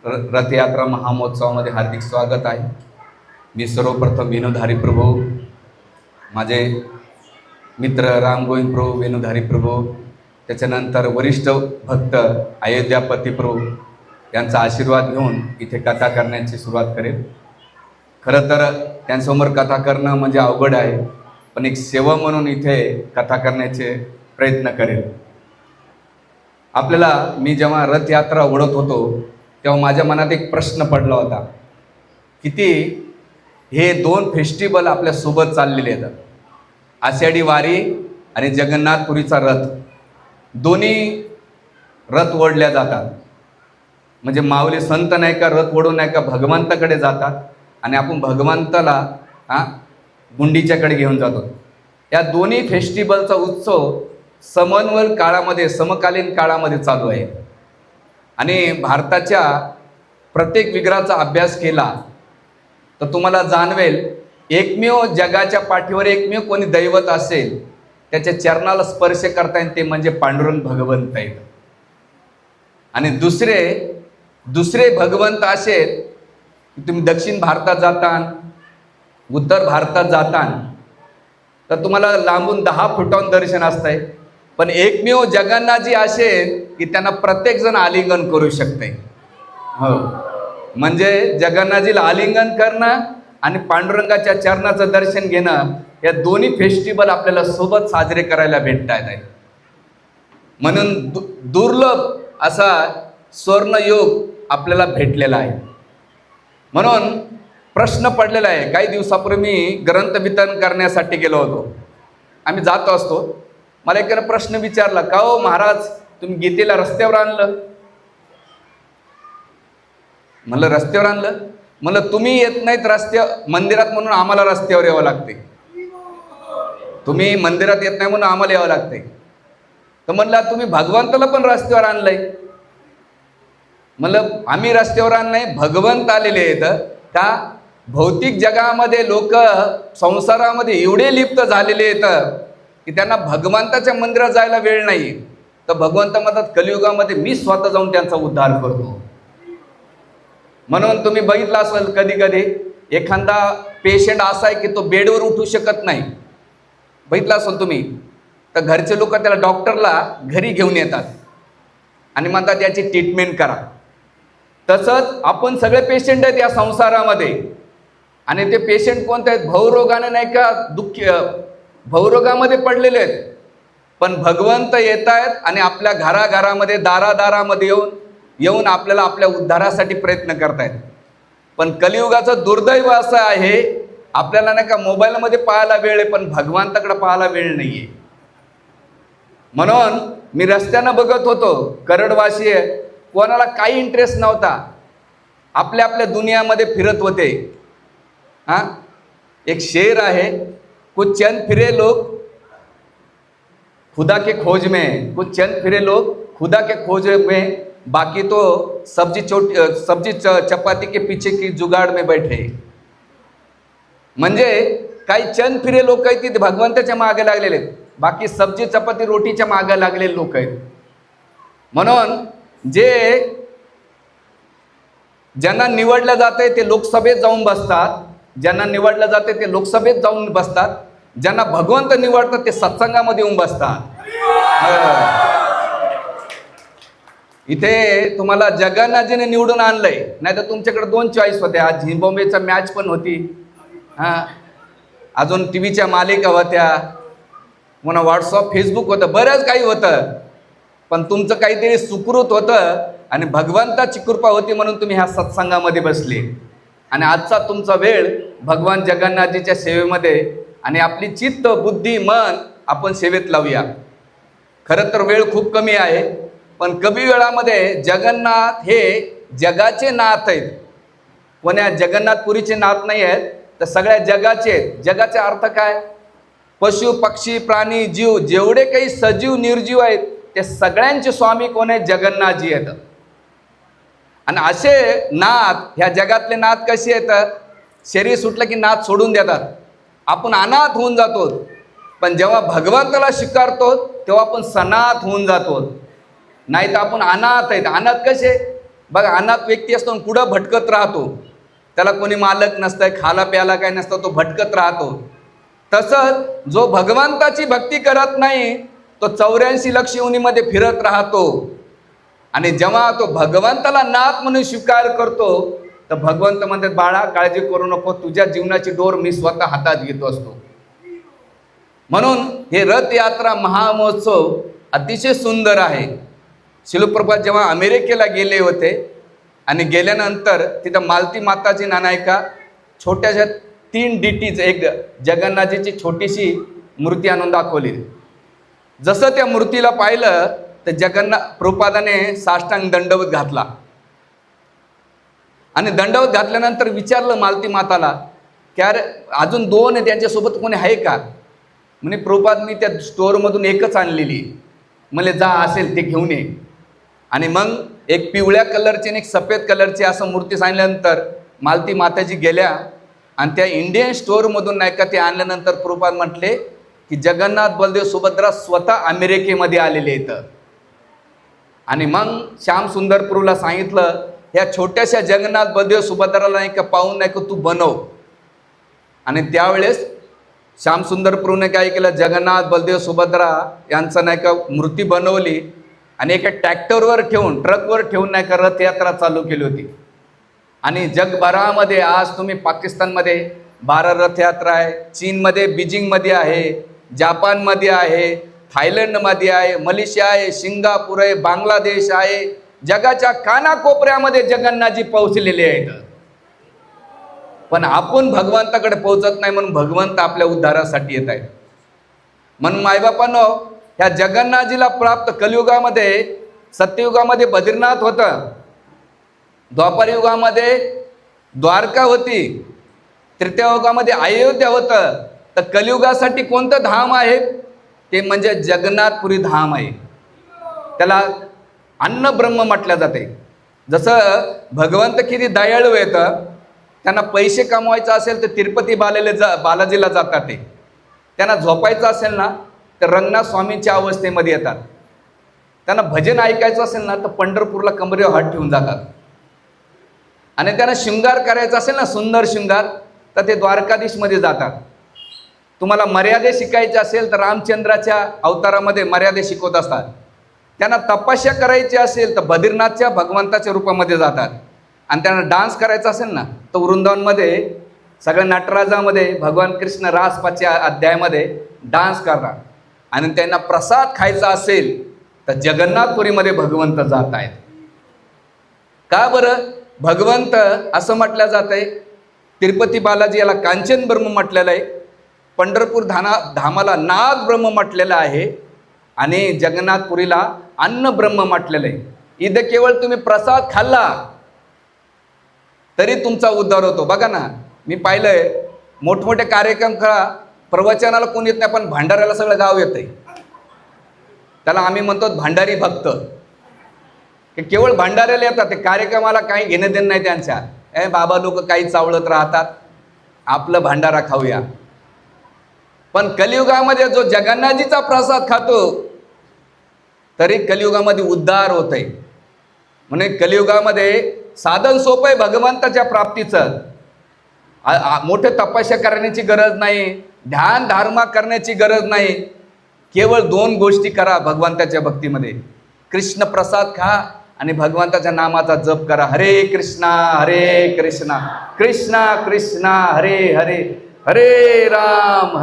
रथयात्रा महामहोत्सवामध्ये हार्दिक स्वागत आहे. मी सर्वप्रथम वेणुधारी प्रभू, माझे मित्र रामगोविंद प्रभू वेणुधारी प्रभू, त्याच्यानंतर वरिष्ठ भक्त अयोध्यापती प्रभू यांचा आशीर्वाद घेऊन इथे कथा करण्याची सुरुवात करेल. खरं तर त्यांच्यासमोर कथा करणं म्हणजे अवघड आहे, पण एक सेवा म्हणून इथे कथा करण्याचे प्रयत्न करेल. आपल्याला मी जेव्हा रथयात्रा ओढत होतो तेव्हा माझ्या मनात एक प्रश्न पडला होता, किती हे दोन फेस्टिवल आपल्यासोबत चाललेले आहेत, आषाढी वारी आणि जगन्नाथपुरीचा रथ. दोन्ही रथ ओढल्या जातात. म्हणजे माऊली संत नाही का रथ ओढून नाही का भगवंताकडे जातात आणि आपण भगवंताला गुंडीच्याकडे घेऊन जातो. या दोन्ही फेस्टिवलचा उत्सव समन्वय काळामध्ये समकालीन काळामध्ये चालू आहे. आणि भारताच्या प्रत्येक विग्रहाचा अभ्यास केला तर तुम्हाला जाणवेल, एकमेव जगाच्या पाठीवर एकमेव कोणी दैवत असेल त्याच्या चरणाला स्पर्श करता येईल ते म्हणजे पांडुरंग भगवंत आहेत. आणि दुसरे भगवंत असेल, तुम्ही दक्षिण भारतात जातान, उत्तर भारतात जातान तर तुम्हाला लांबून 10 फुटांवर दर्शन असतंय, पण एकमेव जगन्नाथजी असेल की त्यांना प्रत्येकजण आलिंगन करू शकते. हो, म्हणजे जगन्नाथजीला आलिंगन करणं आणि पांडुरंगाच्या चरणाचं दर्शन घेणं, या दोन्ही फेस्टिवल आपल्याला सोबत साजरे करायला भेटतात आहे. म्हणून दुर्लभ असा स्वर्णयोग आपल्याला भेटलेला आहे. म्हणून प्रश्न पडलेला आहे. काही दिवसापूर्वी मी ग्रंथ वितरण करण्यासाठी गेलो होतो. आम्ही जात असतो. मला एक प्रश्न विचारला, का हो महाराज तुम्ही गीतेला रस्त्यावर आणलं? म्हणलं रस्त्यावर आणलं? म्हणलं तुम्ही येत नाहीत मंदिरात म्हणून आम्हाला रस्त्यावर यावं लागते. तुम्ही मंदिरात येत नाही म्हणून आम्हाला यावं लागते. तर म्हणलं तुम्ही भगवंताला पण रस्त्यावर आणलंय. म्हणलं आम्ही रस्त्यावर आणलंय, भगवंत आलेले आहेत. का भौतिक जगामध्ये लोक संसारामध्ये एवढे लिप्त झालेले आहेत की त्यांना भगवंताच्या मंदिरात जायला वेळ नाही. तर भगवंत म्हणतात कलियुगामध्ये मी स्वतः जाऊन त्यांचा उद्धार करतो. म्हणून तुम्ही बघितलं असेल कधी कधी एखादा पेशंट असा आहे की तो बेडवर उठू शकत नाही, बघितलं असेल तुम्ही, तर घरचे लोक त्याला डॉक्टरला घरी घेऊन येतात आणि म्हणतात याची ट्रीटमेंट करा. तसंच आपण सगळे पेशंट आहेत या संसारामध्ये. आणि ते पेशंट कोणते आहेत? भवरोगाने नाही का भवरोगामध्ये पडलेले आहेत. पण भगवंत येत आहेत आणि आपल्या घराघरामध्ये दारादारामध्ये येऊन आपल्याला आपल्या उद्धारासाठी प्रयत्न करतायत. पण कलियुगाचं दुर्दैव असं आहे, आपल्याला नाही का मोबाईलमध्ये पाहायला वेळ आहे पण भगवंताकडे पाहायला वेळ नाही आहे. म्हणून मी रस्त्यानं बघत होतो, करडवासी आहे, कोणाला काही इंटरेस्ट नव्हता, आपल्या आपल्या दुनियामध्ये फिरत होते. एक शेर आहे, कुछ चंद फिरे लोग खुदा के खोज में, कुछ चंद फिरे लोग खुदा के खोज में, बाकी तो सब्जी चपाती के पीछे की जुगाड़ में बैठे. म्हणजे काही चंद फिरे लोक आहेत की भगवंताच्या मागे लागलेले आहेत, बाकी सब्जी चपाती रोटीच्या मागे लागलेले लोक आहेत. म्हणून ज्यांना निवडलं जाते ते लोकसभेत जाऊन बसतात, ज्यांना निवडलं जाते ते लोकसभेत जाऊन बसतात, ज्यांना भगवंत निवडतात ते सत्संगामध्ये येऊन बसतात. इथे तुम्हाला जगन्नाथजीने निवडून आणलंय, नाही तर तुमच्याकडे 2 चॉईस होत्या. आज झिम्बाब्वेचा मॅच पण होती, अजून टीव्हीच्या मालिका होत्या, पुन्हा व्हॉट्सअप फेसबुक होतं, बरंच काही होतं. पण तुमचं काहीतरी सुकृत होतं आणि भगवंताची कृपा होती म्हणून तुम्ही ह्या सत्संगामध्ये बसले. आणि आजचा तुमचा वेळ भगवान जगन्नाथजीच्या सेवेमध्ये आणि आपली चित्त बुद्धी मन आपण सेवेत लावूया. खरं तर वेळ खूप कमी आहे, पण कमी वेळामध्ये जगन्नाथ हे जगाचे नाथ आहेत. कोण्या जगन्नाथपुरीचे नाथ नाही आहेत, तर सगळ्या जगाचे आहेत. जगाचा अर्थ काय? पशु पक्षी प्राणी जीव, जेवढे काही सजीव निर्जीव आहेत ते सगळ्यांचे स्वामी कोण आहेत? जगन्नाथजी आहेत. आणि असे नाथ, ह्या जगातले नाथ कसे येतात? शरीर सुटलं की नाथ सोडून देतात, आपण अनाथ होऊन जातो. पण जेव्हा भगवंताला स्वीकारतो तेव्हा आपण सनाथ होऊन जातो. नाही तर आपण अनाथ आहेत. अनाथ कसे? बघा, अनाथ व्यक्ती असतो आणि कुठं भटकत राहतो, त्याला कोणी मालक नसतंय, खाला प्याला काय नसतं, तो भटकत राहतो. तसंच जो भगवंताची भक्ती करत नाही तो 84 लक्ष योनीमध्ये फिरत राहतो. आणि जेव्हा तो भगवंताला नाथ म्हणून स्वीकार करतो तर भगवंत म्हणतात, बाळा काळजी करू नको, तुझ्या जीवनाची डोर मी स्वतः हातात घेतो असतो. म्हणून हे रथयात्रा महामहोत्सव अतिशय सुंदर आहे. श्रील प्रभुपाद जेव्हा अमेरिकेला गेले होते आणि गेल्यानंतर तिथं मालती माताची नानायका छोट्याशा 3 DTs, एक जगन्नाथजीची छोटीशी मूर्ती आणून दाखवली. जसं त्या मूर्तीला पाहिलं तर जगन्नाथ प्रभुपादाने साष्टांग दंडवत घातला आणि दंडवत घातल्यानंतर विचारलं मालती माताला की अरे अजून 2 आहे, त्यांच्यासोबत कोणी आहे का? म्हणे प्रभुपाद मी त्या स्टोअरमधून एकच आणलेली. म्हणजे जा असेल ते घेऊन ये. आणि मग एक पिवळ्या कलरची आणि एक सफेद कलरची असं मूर्ती सांगितल्यानंतर मालती माताजी गेल्या आणि त्या इंडियन स्टोअरमधून नाही का ते आणल्यानंतर प्रभुपाद म्हटले की जगन्नाथ बलदेव सुभद्रा स्वतः अमेरिकेमध्ये आलेले आहेत. आणि मग श्याम सुंदर प्रभूला सांगितलं ह्या छोट्याशा जगन्नाथ बलदेव सुभद्राला नाही का पाहून नाही का तू बनव. आणि त्यावेळेस श्याम सुंदर प्रभूने काय केलं, जगन्नाथ बलदेव सुभद्रा यांचं नाही का मूर्ती बनवली आणि एका ट्रॅक्टरवर ठेवून, ट्रकवर ठेवून नाही का रथयात्रा चालू केली होती. आणि जगभरामध्ये आज तुम्ही पाकिस्तानमध्ये 12 रथयात्रा आहे, चीनमध्ये बीजिंगमध्ये आहे, जापानमध्ये आहे, थायलंडमध्ये आहे, मलेशिया आहे, सिंगापूर आहे, बांगलादेश आहे, जगाच्या कानाकोपऱ्यामध्ये जगन्नाथजी पोहोचलेले आहेत. पण आपण भगवंताकडे पोहोचत नाही म्हणून भगवंत आपल्या उद्धारासाठी येत आहेत. म्हणून मायबापांनो, ह्या जगन्नाथजीला प्राप्त कलियुगामध्ये, सत्ययुगामध्ये बद्रीनाथ होतं, द्वापर युगामध्ये द्वारका होती, त्रेतायुगामध्ये अयोध्या होतं. तर कलियुगासाठी कोणतं धाम आहे ते म्हणजे जगन्नाथपुरी धाम आहे. त्याला अन्न ब्रह्म म्हटलं जाते. जसं भगवंत किती दयाळू येतं, त्यांना पैसे कमवायचं असेल तर तिरुपती बालाजीला जातात. ते त्यांना झोपायचं असेल ना तर रंगनाथ स्वामींच्या अवस्थेमध्ये येतात. त्यांना भजन ऐकायचं असेल ना तर पंढरपूरला कमरेवर हात ठेवून जातात. आणि त्यांना शृंगार करायचा असेल ना, सुंदर शृंगार, तर ते द्वारकाधीशमध्ये जातात. तुम्हाला मर्यादे शिकायचे असेल तर रामचंद्राच्या अवतारामध्ये मर्यादे शिकवत असतात. त्यांना तपस्या करायची असेल तर बद्रीनाथच्या भगवंताच्या रूपामध्ये जातात. आणि त्यांना डान्स करायचा असेल ना तर वृंदावनमध्ये सगळ्या नटराजामध्ये भगवान कृष्ण रास 5 अध्यायामध्ये डान्स करणार. आणि त्यांना प्रसाद खायचा असेल तर जगन्नाथपुरीमध्ये भगवंत जात आहेत. का बरं? भगवंत असं म्हटलं जात आहे, तिरुपती बालाजी याला कांचन ब्रह्म म्हटलेलं आहे, पंढरपूर धामाला नाग ब्रह्म म्हटलेलं आहे आणि जगन्नाथपुरीला अन्न ब्रह्म म्हटलेलं आहे. इथं केवळ तुम्ही प्रसाद खाल्ला तरी तुमचा उद्धार होतो. बघा ना, मी पाहिलंय मोठमोठे कार्यक्रम करा, प्रवचनाला कोण येत नाही पण भांडाऱ्याला सगळं गाव येतंय. त्याला आम्ही म्हणतो भांडारी भक्त. केवळ भांडाऱ्याला येतात, ते कार्यक्रमाला काही घेणं देणं नाही त्यांच्या. बाबा लोक काही चावळत राहतात, आपलं भांडारा खाऊया. पण कलियुगामध्ये जो जगन्नाथजीचा प्रसाद खातो तरी कलियुगामध्ये उद्धार होत आहे. म्हणजे कलियुगामध्ये साधन सोपं आहे भगवंताच्या प्राप्तीचं. मोठे तपस्या करण्याची गरज नाही, ध्यान धारणा करण्याची गरज नाही. केवळ 2 गोष्टी करा भगवंताच्या भक्तीमध्ये. कृष्ण प्रसाद खा आणि भगवंताच्या नामाचा जप करा. हरे कृष्णा कृष्णा कृष्णा हरे हरे, हरे राम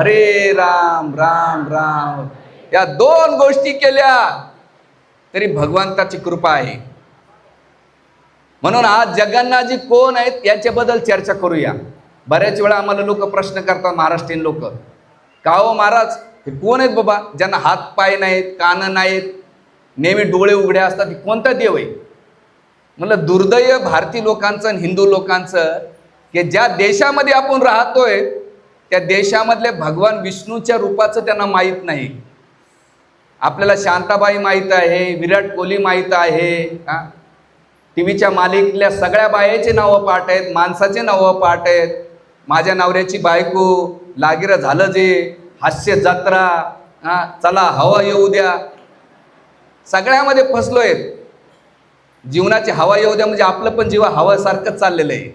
राम राम. या 2 गोष्टी केल्या तरी भगवंताची कृपा आहे. म्हणून आज जगन्नाथजी कोण आहेत याच्याबद्दल चर्चा करूया. बऱ्याच वेळा आम्हाला लोक प्रश्न करतात, महाराष्ट्रीयन लोक, का हो महाराज हे कोण आहेत बाबा, ज्यांना हात पाय नाहीत, कान नाहीत, नेहमी डोळे उघडे असतात, कोणता देव आहे? म्हणलं दुर्दैव भारतीय लोकांचं आणि हिंदू लोकांचं की ज्या देशामध्ये आपण राहतोय त्या देशामधले भगवान विष्णूच्या रूपाचं त्यांना माहीत नाही. आपल्याला शांताबाई माहीत आहे, विराट कोहली माहीत आहे, टीव्हीच्या मालिकेतल्या सगळ्या बायाचे नावं पाठ आहेत, माणसाचे नावं पाठ आहेत. माझ्या नवऱ्याची बायको, लागिरं झालं जे, हास्य जत्रा, चला हवा येऊ द्या, सगळ्यामध्ये फसलोय. जीवनाची हवा येऊ द्या म्हणजे आपलं पण जीव हवासारखंच चाललेलं आहे.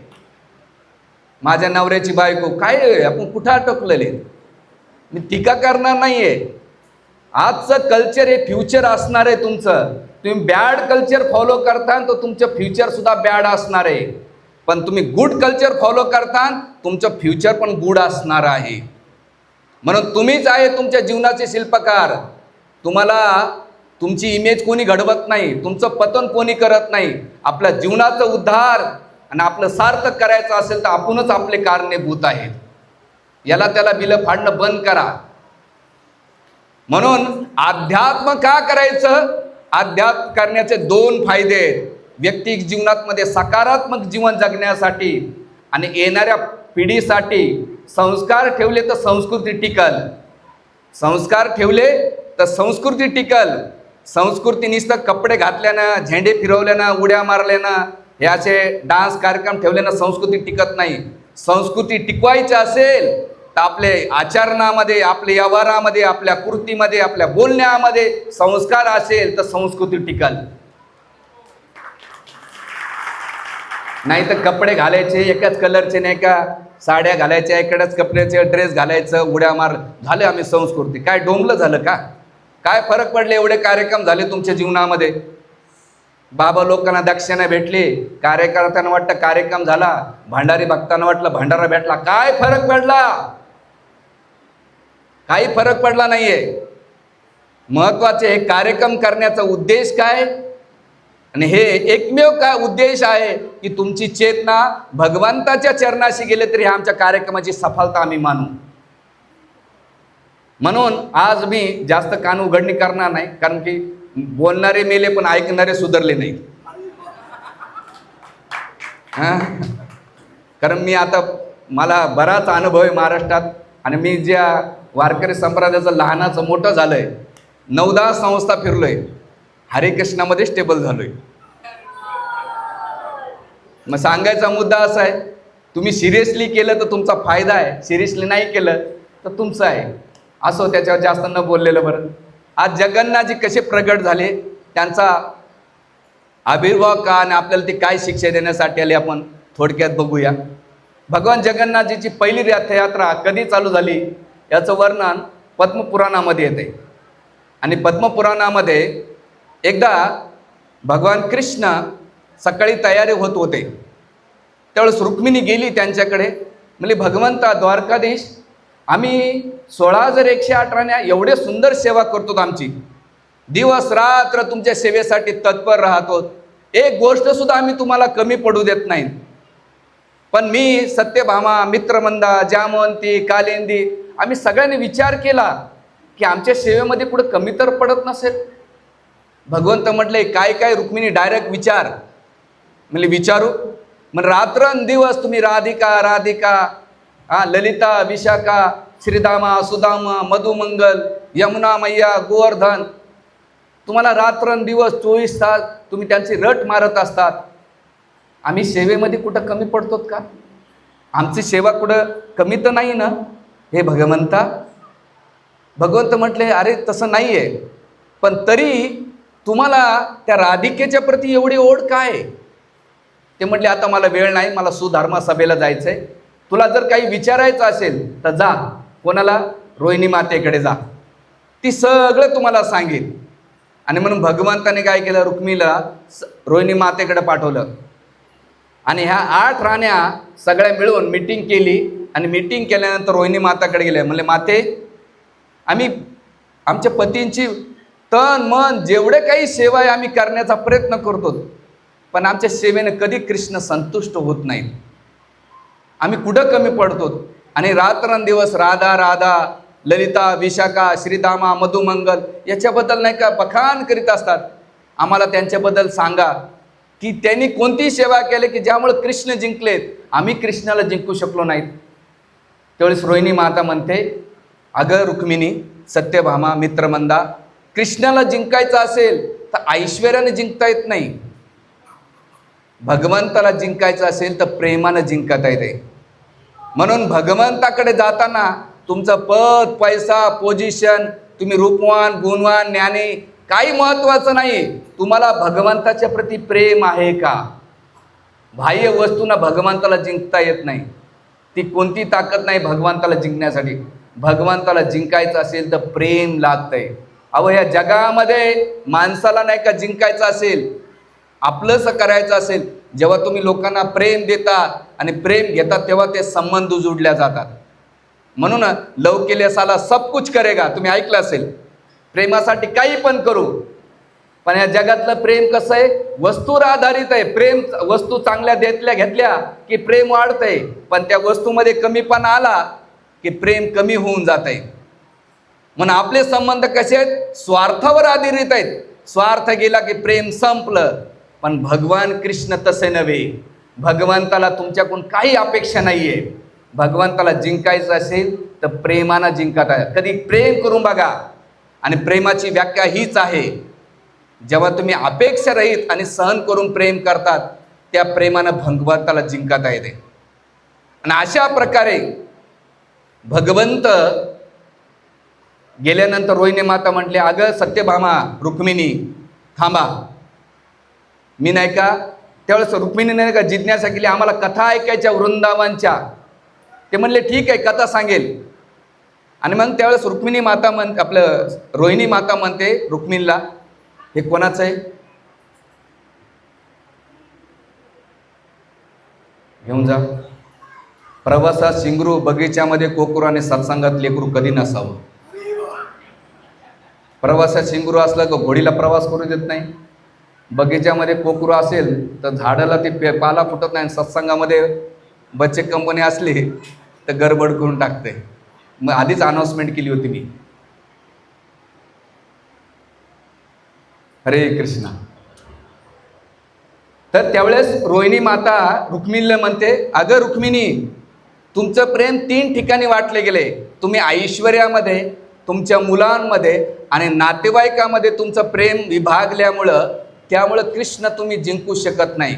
माझ्या नवऱ्याची बायको काय आहे, आपण कुठं अटकलेले. मी टीका करणार नाहीये. आजचं कल्चर हे फ्युचर असणार आहे तुमचं. तुम्ही बॅड कल्चर फॉलो करता तर तुमचं फ्युचर सुद्धा बॅड असणार आहे. पण तुम्ही गुड कल्चर फॉलो करता तुमचं फ्युचर पण गुड असणार आहे. म्हणून तुम्हीच आहे तुमच्या जीवनाचे शिल्पकार. तुम्हाला तुमची इमेज कोणी घडवत नाही, तुमचं पतन कोणी करत नाही. आपल्या जीवनाचं उद्धार आणि आपलं सार्थक करायचं असेल तर आपणच आपले कारणीभूत आहेत. याला त्याला बिलं फाडणं बंद करा. म्हणून अध्यात्म का करायचं? अध्यात्म करण्याचे दोन फायदे आहेत. व्यक्तिगत जीवनामध्ये सकारात्मक जीवन जगण्यासाठी आणि येणाऱ्या पिढीसाठी. संस्कार ठेवले तर संस्कृती टिकल. संस्कार ठेवले तर संस्कृती टिकल. संस्कृती नुसतं कपडे घातल्यानं, झेंडे फिरवल्यानं, उड्या मारल्यानं, हे असे डान्स कार्यक्रम ठेवल्यानं संस्कृती टिकत नाही. संस्कृती टिकवायची असेल तर आपले आचरणामध्ये, आपल्या व्यवहारामध्ये, आपल्या कृतीमध्ये, आपल्या बोलण्यामध्ये संस्कार असेल तर संस्कृती टिकल. नाही तर कपडे घालायचे एकाच कलरचे, नाही का साड्या घालायच्या, एकाच कपड्याचे ड्रेस घालायचं, उड्या मार, झालं आम्ही संस्कृती. काय डोंबलं झालं का? काय फरक पडले? एवढे कार्यक्रम झाले तुमच्या जीवनामध्ये. बाबा लोकांना दक्षिणा भेटली, कार्यकर्त्यांना वाटतं कार्यक्रम झाला, भांडारी भक्तांना वाटलं भंडारा भेटला. काय फरक पडला? काही फरक पडला नाहीये. महत्वाचे हे कार्यक्रम करण्याचा उद्देश काय, आणि हे एकमेव काय उद्देश आहे की तुमची चेतना भगवंताच्या चरणाशी गेले तरी आमच्या कार्यक्रमाची सफलता आम्ही मानू. म्हणून आज मी जास्त कान उघडणी करणार नाही, कारण की बोलणारे मेले पण ऐकणारे सुधारले नाही. कारण मी आता मला बराच अनुभव आहे महाराष्ट्रात, आणि मी ज्या वारकरी संप्रदायाचं लहानाचं मोठं झालंय, 9-10 संस्था फिरलोय, हरिकृष्णामध्ये स्टेबल झालोय. मग सांगायचा मुद्दा असा आहे, तुम्ही सिरियसली केलं तर तुमचा फायदा आहे, सिरियसली नाही केलं तर तुमचं आहे. असो, त्याच्यावर जास्त न बोललेलं बरं. आज जगन्नाथजी कसे प्रगट झाले, त्यांचा आविर्भाव का आणि आपल्याला ते काय शिक्षा देण्यासाठी आले आपण थोडक्यात बघूया. भगवान जगन्नाथजीची पहिली रथयात्रा कधी चालू झाली याचं वर्णन पद्मपुराणामध्ये येते. आणि पद्मपुराणामध्ये एकदा भगवान कृष्ण सकाळी तयारी होत होते, त्यावेळेस रुक्मिणी गेली त्यांच्याकडे, म्हणजे भगवंता द्वारकाधीश, आम्ही 16,118 एवढे सुंदर सेवा करतो, आमची दिवस रात्र तुमच्या सेवेसाठी तत्पर राहतो, एक गोष्ट सुद्धा आम्ही तुम्हाला कमी पडू देत नाही. पण मी, सत्यभामा, मित्रमंदा, जामवंती, कालिंदी, आम्ही सगळ्यांनी विचार केला की आमच्या सेवेमध्ये कुठं कमी तर पडत नसेल. भगवंत म्हटले काय काय? रुक्मिणी डायरेक्ट विचार. म्हणजे विचारू, मग रात्रंदिवस तुम्ही राधिका राधिका, ललिता, विशाखा, श्रीदामा, सुदामा, मधुमंगल, यमुना मैया, गोवर्धन, तुम्हाला रात्रंदिवस 24 तास तुम्ही त्यांची रट मारत असतात. आम्ही सेवेमध्ये कुठं कमी पडतो का? आमची सेवा कुठं कमी तर नाही ना हे भगवंता? भगवंत म्हटले अरे तसं नाही आहे, पण तरी तुम्हाला त्या राधिकेच्या प्रती एवढी ओढ काय? ते म्हटले आता मला वेळ नाही, मला सुधर्मा सभेला जायचं आहे. तुला जर काही विचारायचं असेल तर जा, कोणाला? रोहिणी मातेकडे जा, ती सगळं तुम्हाला सांगेल. आणि म्हणून भगवंताने काय केलं? रुक्मिणीला रोहिणी मातेकडे पाठवलं. आणि ह्या 8 राण्या सगळ्या मिळून मीटिंग केली, आणि मीटिंग केल्यानंतर रोहिणी माताकडे गेले. म्हणले माते, आम्ही आमच्या पतींची तन मन जेवढे काही सेवा आहे आम्ही करण्याचा प्रयत्न करतो, पण आमच्या सेवेने कधी कृष्ण संतुष्ट होत नाहीत. आम्ही कुठं कमी पडतो? आणि रात्रंदिवस राधा राधा, ललिता, विशाखा, श्रीदामा, मधुमंगल याच्याबद्दल नाही का बखान करीत असतात. आम्हाला त्यांच्याबद्दल सांगा की त्यांनी कोणती सेवा केली की ज्यामुळे कृष्ण जिंकलेत, आम्ही कृष्णाला जिंकू शकलो नाहीत. त्यावेळेस रोहिणी माता म्हणते, अगं रुक्मिणी, सत्यभामा, मित्रमंदा, कृष्णाला जिंकायचं असेल तर ऐश्वर्याने जिंकता येत नाही. भगवंताला जिंकायचं असेल तर प्रेमानं जिंकता येते. म्हणून भगवंताकडे जाताना तुमचं पद, पैसा, पोझिशन, तुम्ही रूपवान, गुणवान, ज्ञानी काही महत्वाचं नाही, तुम्हाला भगवंताच्या प्रती प्रेम आहे का? बाह्य वस्तूंना भगवंताला जिंकता येत नाही, ती कोणती ताकद नाही भगवंताला जिंकण्यासाठी. भगवंताला जिंकायचं असेल तर प्रेम लागतंय. अहो या जगामध्ये माणसाला नाही का जिंकायचं असेल, आपलंसं करायचं असेल, जेव्हा तुम्ही लोकांना प्रेम देता आणि प्रेम घेतात तेव्हा ते संबंध जोडल्या जातात. म्हणून लव के लिए साला सब कुछ करेगा, तुम्ही ऐकलं असेल, प्रेमासाठी काही पण करू. पण या जगातलं प्रेम कसं आहे, वस्तूवर आधारित आहे. प्रेम वस्तू चांगल्या घेतल्या की प्रेम वाढतंय, पण त्या वस्तूमध्ये कमीपणा आला की प्रेम कमी होऊन जात आहे. म्हणून आपले संबंध कसे आहेत, स्वार्थावर आधारित आहेत. स्वार्थ गेला की प्रेम संपलं. पण भगवान कृष्ण तसे नव्हे. भगवंताला तुमच्याकडून काही अपेक्षा नाहीये. भगवंताला जिंकायचं असेल तर प्रेमानं जिंकत आहे. कधी प्रेम करून बघा. आणि प्रेमाची व्याख्या हीच आहे, जेव्हा तुम्ही अपेक्षा रहित आणि सहन करून प्रेम करतात, त्या प्रेमानं भगवंताला जिंकता येते. आणि अशा प्रकारे भगवंत गेल्यानंतर रोहिणी माता म्हटले, अगं सत्यभामा, रुक्मिणी थांबा. मी नाही का त्यावेळेस रुक्मिणी नाही का जिज्ञासा केली, आम्हाला कथा ऐकायच्या वृंदावनच्या. ते म्हणले ठीक आहे, कथा सांगेल. आणि मग त्यावेळेस रुक्मिणी माता आपलं रोहिणी माता म्हणते रुक्मिणीला, हे कोणाचं आहे, घेऊन जा. प्रवासात शिंगरू, बगीच्यामध्ये कोकरू आणि सत्संगात लेकरू कधी नसावं. प्रवासात शिंगरू असला का घोडीला प्रवास करू देत नाही, बगीच्यामध्ये कोकरू असेल तर झाडाला ते पाला फुटत नाही, सत्संगामध्ये बच्चे कंपनी असली तर गडबड करून टाकते. मग आधीच अनाउन्समेंट केली होती मी. हरे कृष्णा. तर त्यावेळेस रोहिणी माता रुक्मिणीला म्हणते, अगं रुक्मिणी, तुमचं प्रेम 3 ठिकाणी वाटले गेले. तुम्ही ऐश्वर्यामध्ये, तुमच्या मुलांमध्ये आणि नातेवाईकामध्ये तुमचं प्रेम विभागल्यामुळं त्यामुळं कृष्ण तुम्ही जिंकू शकत नाही,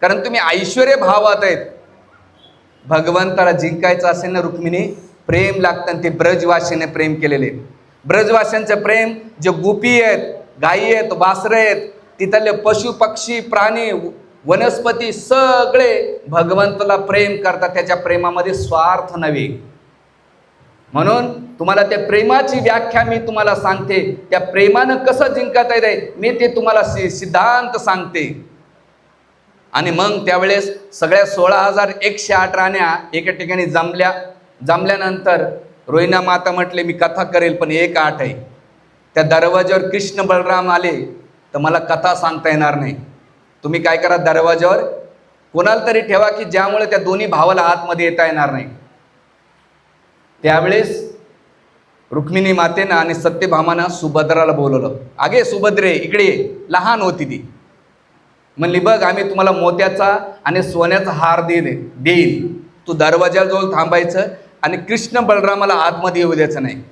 कारण तुम्ही ऐश्वर्य भावात आहेत. भगवंताला जिंकायचं असेल ना रुक्मिणी, प्रेम लागतं. ते ब्रजवासीने प्रेम केलेले. ब्रजवाशांचं प्रेम, जे गोपी आहेत, गायी आहेत, वासरे आहेत, तिथले पशु पक्षी प्राणी वनस्पती सगळे भगवंताला प्रेम करतात. त्याच्या प्रेमामध्ये स्वार्थ नव्हे. म्हणून तुम्हाला त्या प्रेमाची व्याख्या मी तुम्हाला सांगते. त्या प्रेमानं कसं जिंकता येते मी ते तुम्हाला सिद्धांत सांगते. आणि मग त्यावेळेस सगळ्या 16,108 राण्या एका ठिकाणी जमल्यानंतर रोहिणी माता म्हटले, मी कथा करेल पण एक अट आहे, त्या दरवाज्यावर कृष्ण बलराम आले तर मला कथा सांगता येणार नाही. तुम्ही काय करा, दरवाज्यावर कोणाला तरी ठेवा की ज्यामुळे त्या दोन्ही भावाला आतमध्ये येता येणार नाही. त्यावेळेस रुक्मिणी मातेनं आणि सत्यभामानं सुभद्राला बोलवलं. अगे सुभद्रे, इकडे ये. लहान होती ती. म्हणली, बघ आम्ही तुम्हाला मोत्याचा आणि सोन्याचा हार देईल. तू दरवाजाजवळ थांबायचं आणि कृष्ण बलरामाला आतमध्ये येऊ द्यायचं नाही.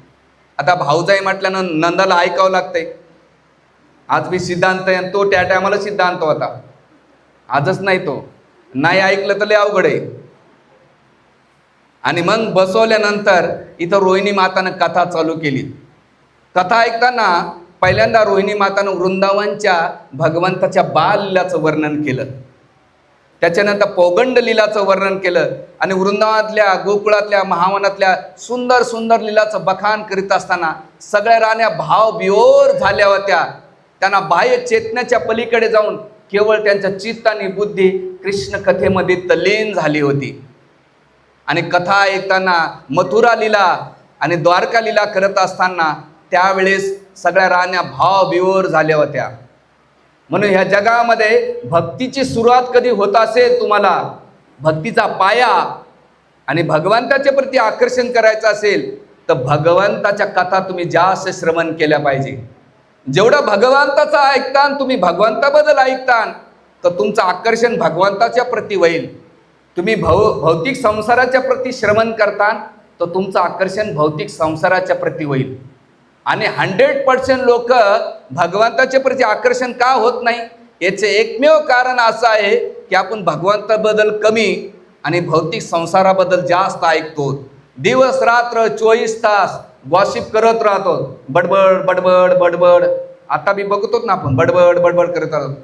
आता भाऊजाई म्हटल्यानं नंदाला ऐकावं लागतंय. आज मी सिद्धांत आहे, तो त्या टायमाला सिद्धांत होता, आजच नाही. तो नाही ऐकलं तर लय अवघड आहे. आणि मग बसवल्यानंतर इथं रोहिणी मातानं कथा चालू केली. कथा ऐकताना पहिल्यांदा रोहिणी मातानं वृंदावनच्या भगवंताच्या बाललीलाचं वर्णन केलं. त्याच्यानंतर पौगंड लीलाचं वर्णन केलं. आणि वृंदावनातल्या, गोकुळातल्या, महावनातल्या सुंदर सुंदर लीलाचं बखान करीत असताना सगळ्या राण्या भावविहोर झाल्या होत्या. त्यांना बाह्य चेतनाच्या पलीकडे जाऊन केवळ त्यांच्या चित्त आणि बुद्धी कृष्ण कथेमध्ये तल्लीन झाली होती. आणि कथा ऐकताना मथुरा लीला आणि द्वारका लीला करत असताना त्यावेळेस सगळ्या राण्या भावविहोर झाल्या होत्या. म्हणून ह्या जगामध्ये भक्तीची सुरुवात कधी होत असेल, तुम्हाला भक्तीचा पाया आणि भगवंताच्या प्रती आकर्षण करायचं असेल तर भगवंताच्या कथा तुम्ही जास्त श्रवण केल्या पाहिजे. जेवढं भगवंताचं ऐकतान, तुम्ही भगवंताबद्दल ऐकतान, तर तुमचं आकर्षण भगवंताच्या प्रती होईल. तुम्ही भौतिक संसाराच्या प्रती श्रवण करतान तर तुमचं आकर्षण भौतिक संसाराच्या प्रती होईल. आणि 100% लोक भगवंताच्या प्रती आकर्षण का होत नाही, याचे एकमेव कारण असं आहे की आपण भगवंताबद्दल कमी आणि भौतिक संसाराबद्दल जास्त ऐकतो. दिवस रात्र 24 तास गॉसिप करत राहतो. बडबड बडबड बडबड. आता बी बघतोच ना आपण, बडबड बडबड करत आहोत.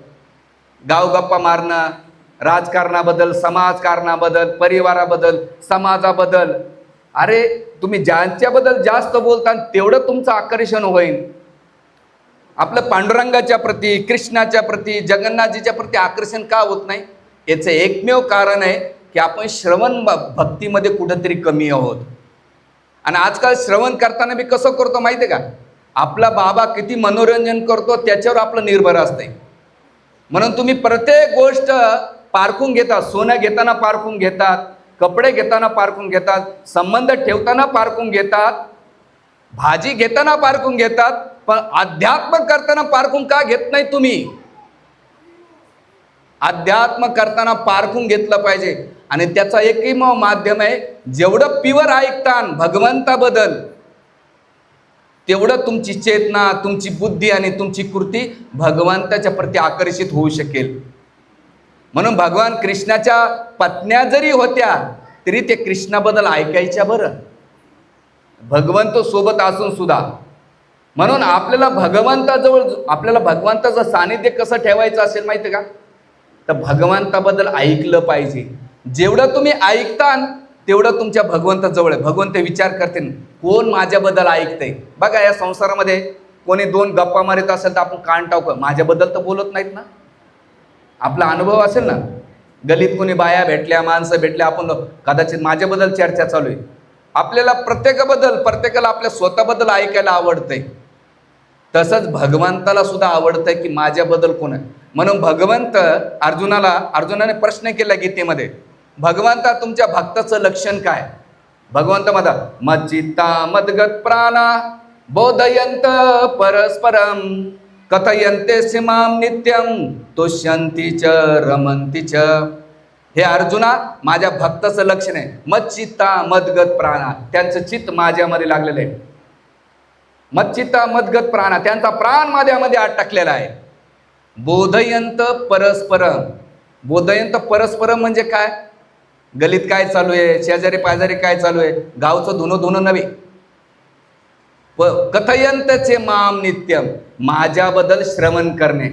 गाव गप्पा मारणं, राजकारणाबद्दल, समाजकारणाबद्दल, परिवाराबद्दल, समाजाबद्दल. अरे तुम्ही ज्यांच्याबद्दल जास्त बोलता तेवढं तुमचं आकर्षण होईल. आपलं पांडुरंगाच्या प्रती, कृष्णाच्या प्रती, जगन्नाथजीच्या प्रती आकर्षण का होत नाही? याचं एकमेव कारण आहे की आपण श्रवण भक्तीमध्ये कुठंतरी कमी आहोत. आणि आजकाल श्रवण करताना बी कसं करतो माहिती आहे का? आपला बाबा किती मनोरंजन करतो त्याच्यावर आपलं निर्भर असते. म्हणून तुम्ही प्रत्येक गोष्ट पारखून घेतात. सोनं घेताना पारखून घेतात, कपडे घेताना पारखून घेतात, संबंध ठेवताना पारखून घेतात, भाजी घेताना पारखून घेतात, पण अध्यात्म करताना पारखून का घेत नाही तुम्ही? अध्यात्म करताना पारखून घेतलं पाहिजे. आणि त्याचा एकही माध्यम आहे, जेवढं प्युअर ऐकतान भगवंताबद्दल तेवढं तुमची चेतना, तुमची बुद्धी आणि तुमची कृती भगवंताच्या प्रती आकर्षित होऊ शकेल. म्हणून भगवान कृष्णाच्या पत्न्या जरी होत्या तरी ते कृष्णाबद्दल ऐकायच्या बरं, भगवंत सोबत असून सुद्धा. म्हणून आपल्याला भगवंताचं सानिध्य कसं ठेवायचं असेल माहिती का? तर भगवंताबद्दल ऐकलं पाहिजे. जेवढं तुम्ही ऐकतान तेवढं तुमच्या भगवंताजवळ आहे. भगवंत विचार करते कोण माझ्याबद्दल ऐकतंय. बघा या संसारामध्ये कोणी दोन गप्पा मारत असेल तर आपण कान टाकू, माझ्याबद्दल तर बोलत नाहीत ना. आपला अनुभव असेल ना, गलीत कोणी बाया भेटल्या, माणसं भेटल्या, आपण कदाचित माझ्याबद्दल चर्चा चालू आहे. आपल्याला प्रत्येकाला आपल्या स्वतःबद्दल ऐकायला आवडतंय. तसंच भगवंताला सुद्धा आवडतंय की माझ्याबद्दल कोण आहे. म्हणून अर्जुनाने प्रश्न केला गीतेमध्ये, भगवंता तुमच्या भक्ताचं लक्षण काय? भगवंत म्हणतात, मच्चित्ता मद्गत प्राणा बोधयंत परस्परम कथयन्ते सीमाम नित्यम तुष्यन्ति च रमन्ति च. हे अर्जुना, माझ्या भक्ताचं लक्षण आहे मच्चित्ता मद्गत प्राणा. त्यांचं चित्त माझ्यामध्ये लागलेलं आहे. मच्चित्ता मद्गत प्राणा, त्यांचा प्राण माझ्यामध्ये आत टाकलेला आहे. बोधयंत परस्परम. बोधयंत परस्परम म्हणजे काय? गलीत काय चालू आहे, शेजारी पाजारी काय चालू आहे, गावचं धुणं नव्हे. कथयंतचे माम नित्यम, माझ्याबद्दल श्रवण करणे.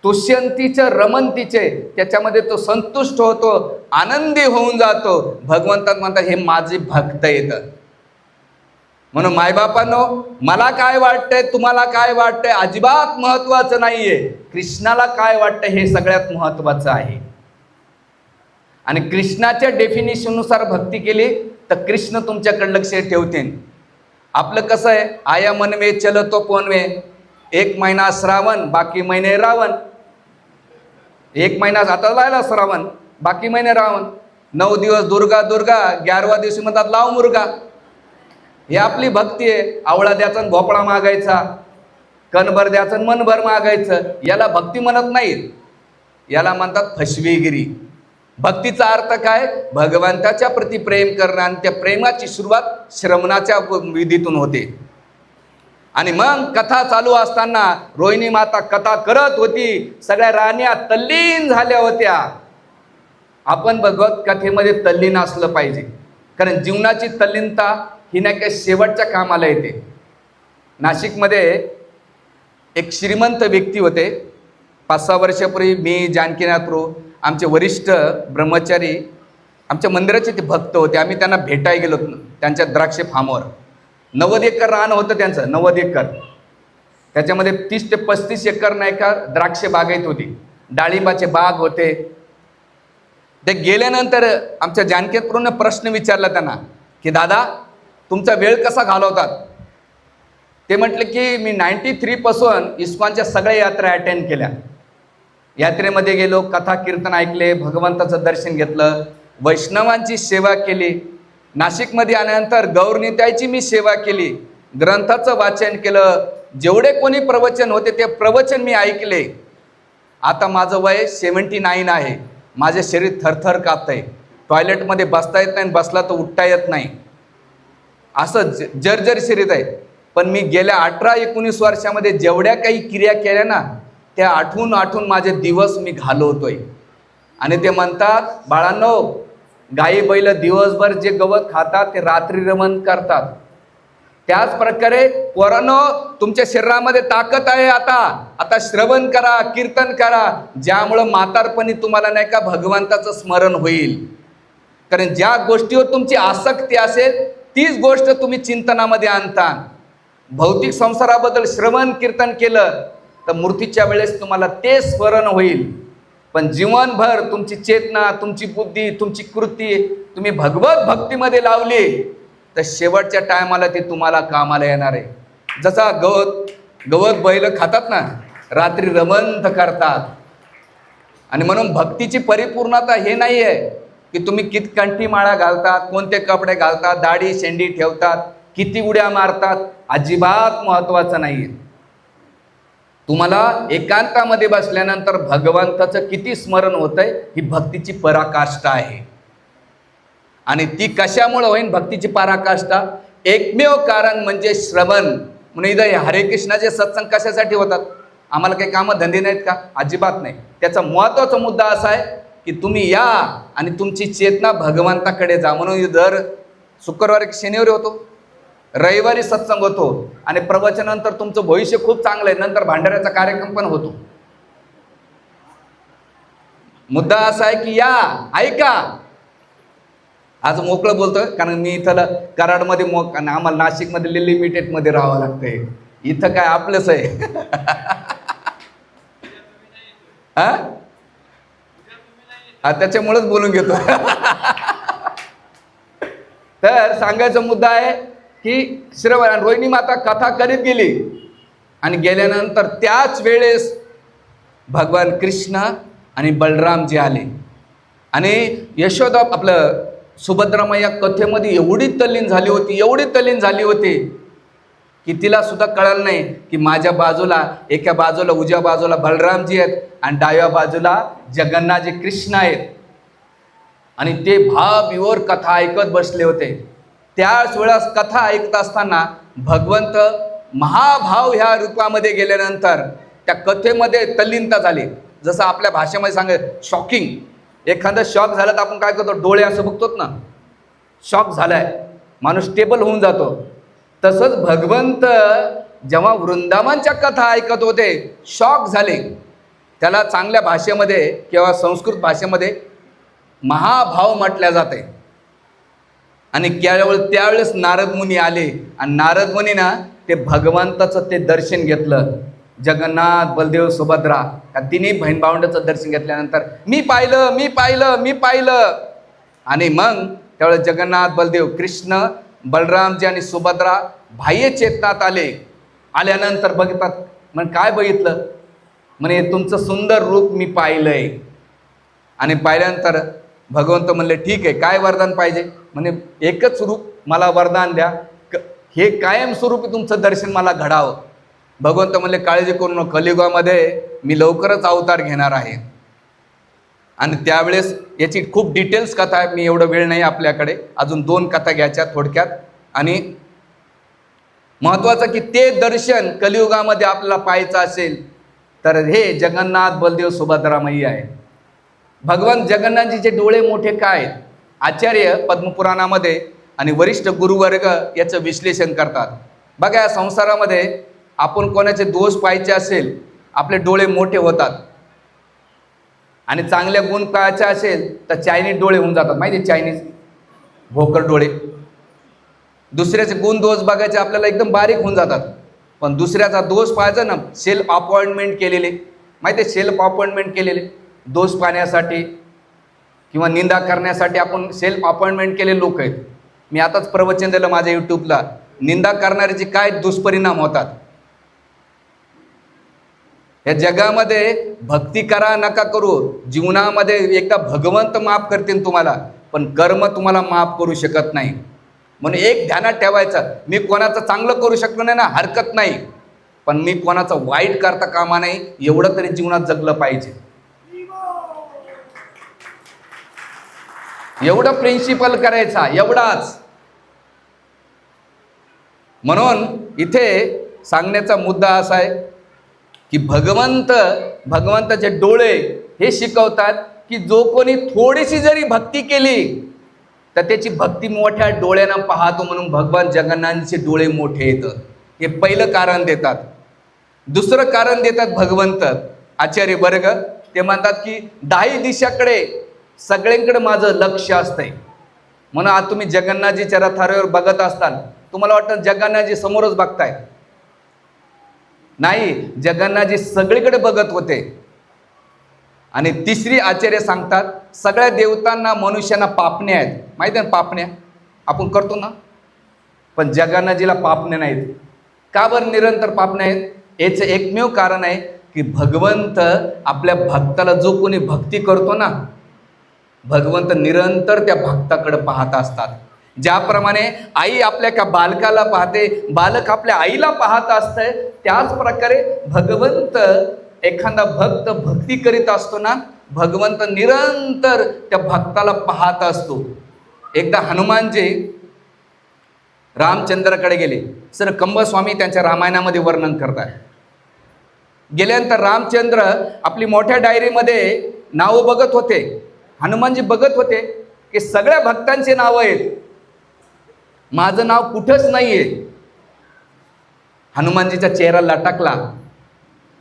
तुष्यंतीचं रमंतीचे, त्याच्यामध्ये तो संतुष्ट होतो, आनंदी होऊन जातो. भगवंतात म्हणतात हे माझे भक्त येतात. म्हणून मायबापांनो, मला काय वाटतंय, तुम्हाला काय वाटतंय अजिबात महत्वाचं नाहीये. कृष्णाला काय वाटतंय हे सगळ्यात महत्वाचं आहे. आणि कृष्णाच्या डेफिनेशननुसार भक्ती केली तर कृष्ण तुमच्याकडे लक्ष ठेवते. आपलं कसं आहे, आया मनवे चलतो कोणवे. 1 महिना श्रावण, बाकी महिने रावण. 1 महिना आता लायला श्रावण, बाकी महिने रावण. 9 दिवस दुर्गा दुर्गा, 11व्या दिवशी म्हणतात लाव मुर्गा. ही आपली भक्ती आहे. आवळा द्याचा आणि भोपळा मागायचा, कणभर द्याचं आणि मनभर मागायचं. याला भक्ती म्हणत नाहीत, याला म्हणतात फसवेगिरी. भक्तीचा अर्थ काय? भगवंताच्या प्रती प्रेम करणं. आणि त्या प्रेमाची सुरुवात श्रवणाच्या विधीतून होते. आणि मग कथा चालू असताना रोहिणी माता कथा करत होती, सगळ्या राण्या तल्लीन झाल्या होत्या. आपण भगवत कथेमध्ये तल्लीन असलं पाहिजे, कारण जीवनाची तल्लीनता ही नाही काय शेवटच्या कामाला येते. नाशिकमध्ये एक श्रीमंत व्यक्ती होते. 5-6 वर्षापूर्वी मी, जानकीनाथ प्रभू, आमचे वरिष्ठ ब्रह्मचारी आमच्या मंदिराचे ते भक्त होते. आम्ही त्यांना भेटायला गेलो त्यांच्या द्राक्ष फार्मवर. 90 एकर रान होतं त्यांचं, 90 एकर. त्याच्यामध्ये 30 ते 35 एकर नाही का द्राक्ष बागायत होती, डाळिंबाचे बाग होते. ते गेल्यानंतर आमच्या जानकीनाथ प्रभूने प्रश्न विचारला त्यांना की दादा तुमचा वेळ कसा घालवतात? ते म्हटले की मी 93 पासून इस्कॉनच्या सगळ्या यात्रा अटेंड केल्या. यात्रेमध्ये गेलो, कथा कीर्तन ऐकले, भगवंताचं दर्शन घेतलं, वैष्णवांची सेवा केली. नाशिकमध्ये आल्यानंतर गौरनिताईची मी सेवा केली, ग्रंथाचं वाचन केलं. जेवढे कोणी प्रवचन होते ते प्रवचन मी ऐकले. आता माझं वय 79 आहे. माझे शरीर थरथर कापतंय. टॉयलेटमध्ये बसता येत नाही, बसला तर उठता येत नाही, असं जर्जर शरीर आहे. पण मी गेल्या 18-19 वर्षामध्ये जेवढ्या काही क्रिया केल्या ना, त्या आठवून माझे दिवस मी घालवतोय. आणि ते म्हणतात, बाळांनो, गाई बैल दिवसभर जे गवत खातात ते रात्री रमण करतात. त्याच प्रकारे पोरांनो, तुमच्या शरीरामध्ये ताकद आहे. आता श्रवण करा, कीर्तन करा, ज्यामुळं म्हातारपणी तुम्हाला नाही का भगवंताचं स्मरण होईल. कारण ज्या गोष्टीवर तुमची आसक्ती असेल तीच गोष्ट तुम्ही चिंतनामध्ये आणता. भौतिक संसाराबद्दल श्रवण कीर्तन केलं तर मूर्तीच्या वेळेस तुम्हाला ते स्मरण होईल. पण जीवनभर तुमची चेतना, तुमची बुद्धी, तुमची कृती तुम्ही भगवत भक्तीमध्ये लावली तर शेवटच्या टायमाला ते तुम्हाला कामाला येणार आहे. जसा गवत बैल खातात ना, रात्री रमंत करतात. आणि म्हणून भक्तीची परिपूर्णता हे नाही आहे की तुम्ही कंठी माळा घालतात, कोणते कपडे घालतात, दाढी शेंडी ठेवतात, किती उड्या मारतात, अजिबात महत्त्वाचं नाही आहे. तुम्हाला एकांतामध्ये बसल्यानंतर भगवंताचं किती स्मरण होतंय ही भक्तीची पराकाष्ठा आहे. आणि ती कशामुळे होईल भक्तीची पराकाष्ठा? एकमेव कारण म्हणजे श्रवण. म्हणून इथं हरे कृष्णाचे सत्संग कशासाठी होतात? आम्हाला काही कामं धंदे नाहीत का? अजिबात नाही. त्याचा महत्त्वाचा मुद्दा असा आहे की तुम्ही या आणि तुमची चेतना भगवंताकडे जा. म्हणून दर शुक्रवारी शनिवारी होतो, रविवारी सत्संग होतो आणि प्रवचनानंतर तुमचं भविष्य खूप चांगलं आहे. नंतर भांडाऱ्याचा कार्यक्रम पण होतो. मुद्दा असा आहे की या, ऐका. आज मोकळं बोलतोय कारण मी इथं कराडमध्ये आणि आम्हाला नाशिकमध्ये लिमिटेडमध्ये राहावं लागतंय. इथं काय आपलंच आहे. त्याच्यामुळेच बोलून घेतो. तर सांगायचा मुद्दा आहे की श्रवण. रोहिणी माता कथा करीत गेली आणि गेल्यानंतर त्याच वेळेस भगवान कृष्ण आणि बलरामजी आले. आणि यशोदा आपलं सुभद्रामाई कथेमध्ये एवढी तल्लीन झाली होती की तिला सुद्धा कळलं नाही की माझ्या बाजूला, एका बाजूला उजव्या बाजूला बलरामजी आहेत आणि डाव्या बाजूला जगन्नाथजी कृष्ण आहेत. आणि ते भावविवर कथा ऐकत बसले होते. त्याच वेळेस कथा ऐकत असताना भगवंत महाभाव ह्या रूपामध्ये गेल्यानंतर त्या कथेमध्ये तल्लीनता झाली. जसं आपल्या भाषेमध्ये सांगायचं शॉकिंग. एखादं शॉक झालं तर आपण काय करतो? डोळे असं बघतोच ना. शॉक झालाय, माणूस स्टेबल होऊन जातो. तसंच भगवंत जेव्हा वृंदावनच्या कथा ऐकत होते शॉक झाले. त्याला चांगल्या भाषेमध्ये किंवा संस्कृत भाषेमध्ये महाभाव म्हटल्या जाते. आणि त्यावेळेस नारद मुनी आले आणि नारद मुनीना ते भगवंताचं ते दर्शन घेतलं. जगन्नाथ, बलदेव, सुभद्रा या तिन्ही बहीण भावंडाचं दर्शन घेतल्यानंतर मी पाहिलं. आणि मग त्यावेळेस जगन्नाथ, बलदेव, कृष्ण, बलरामजी आणि सुभद्रा बाह्य चेतनात आले. आल्यानंतर बघतात, मग काय बघितलं? म्हणे तुमचं सुंदर रूप मी पाहिलंय. आणि पाहिल्यानंतर भगवंत म्हणले ठीक आहे, काय वरदान पाहिजे? म्हणे एकच रूप मला वरदान द्या, हे कायमस्वरूपी तुमचं दर्शन मला घडावं. भगवंत म्हणले काळजी करू नका, कलियुगामध्ये मी लवकरच अवतार घेणार आहे. आणि त्यावेळेस याची खूप डिटेल्स कथा आहे, मी एवढं वेळ नाही आपल्याकडे. अजून 2 कथा घ्यायच्या थोडक्यात. आणि महत्त्वाचं की ते दर्शन कलियुगामध्ये आपल्याला पाहायचं असेल तर हे जगन्नाथ, बलदेव, सुभद्रामाई आहे. भगवान जगन्नाथजीचे डोळे मोठे काय? आचार्य पद्मपुराणामध्ये आणि वरिष्ठ गुरुवर्ग याचं विश्लेषण करतात. बघा, या संसारामध्ये आपण कोणाचे दोष पाहायचे असेल आपले डोळे मोठे होतात. आणि चांगले गुण पाहायचे असेल तर चायनीज डोळे होऊन जातात. माहिती आहे, चायनीज भोकर डोळे. दुसऱ्याचे गुण दोष बघायचे आपल्याला एकदम बारीक होऊन जातात. पण दुसऱ्याचा दोष पाहायचा ना, सेल्फ अपॉइंटमेंट केलेले. माहिती आहे, सेल्फ अपॉइंटमेंट केलेले दोष पाहण्यासाठी किंवा निंदा करण्यासाठी आपण सेल्फ अपॉइंटमेंट केलेले लोक आहेत. मी आताच प्रवचन दिलं माझ्या यूट्यूबला, निंदा करणाऱ्याचे काय दुष्परिणाम होतात. या जगामध्ये भक्ती करा नका करू, जीवनामध्ये एकदा भगवंत माफ करतील तुम्हाला, पण कर्म तुम्हाला माफ करू शकत नाही. म्हणून एक ध्यानात ठेवायचं, मी कोणाचं चांगलं करू शकलो नाही ना, हरकत नाही, पण मी कोणाचं वाईट करता कामा नाही, एवढं तरी जीवनात जगलं पाहिजे. एवढं प्रिन्सिपल करायचा, एवढाच. म्हणून इथे सांगण्याचा मुद्दा असा आहे की भगवंताचे डोळे हे शिकवतात की जो कोणी थोडीशी जरी भक्ती केली तर त्याची भक्ती मोठ्या डोळ्यानं पाहतो म्हणून भगवान जगन्नाथांचे डोळे मोठे येतात. हे पहिलं कारण देतात. दुसरं कारण देतात भगवंत आचार्य वर्ग. ते म्हणतात की 10 दिशाकडे सगळ्यांकडे माझं लक्ष असतंय. म्हणून आज तुम्ही जगन्नाथजीच्या रथावर बघत असताल, तुम्हाला वाटतं जगन्नाथजी समोरच बघताय. नाही, जगन्नाथजी सगळीकडे बघत होते. आणि तिसरी आचार्य सांगतात, सगळ्या देवतांना मनुष्यांना पापण्या आहेत. माहिती आहे ना पापण्या आपण करतो ना, पण जगन्नाथजीला पापण्या नाहीत. का बरं निरंतर पापण्या आहेत? याचं एकमेव कारण आहे की भगवंत आपल्या भक्ताला, जो कोणी भक्ती करतो ना, भगवंत निरंतर त्या भक्ताकडे पाहत असतात. ज्याप्रमाणे आई आपल्या का बालकाला पाहते, बालक आपल्या आईला पाहत असतंय, त्याच प्रकारे भगवंत एखादा भक्त भक्ती करीत असतो ना, भगवंत निरंतर त्या भक्ताला पाहत असतो. एकदा हनुमानजी रामचंद्राकडे गेले. सर कंबस्वामी त्यांच्या रामायणामध्ये वर्णन करतात. गेल्यानंतर रामचंद्र आपली मोठ्या डायरीमध्ये नावं बघत होते. हनुमानजी बघत होते की सगळ्या भक्तांचे नावं आहेत, माझं नाव कुठंच नाहीये. हनुमानजीचा चेहरा लटकला.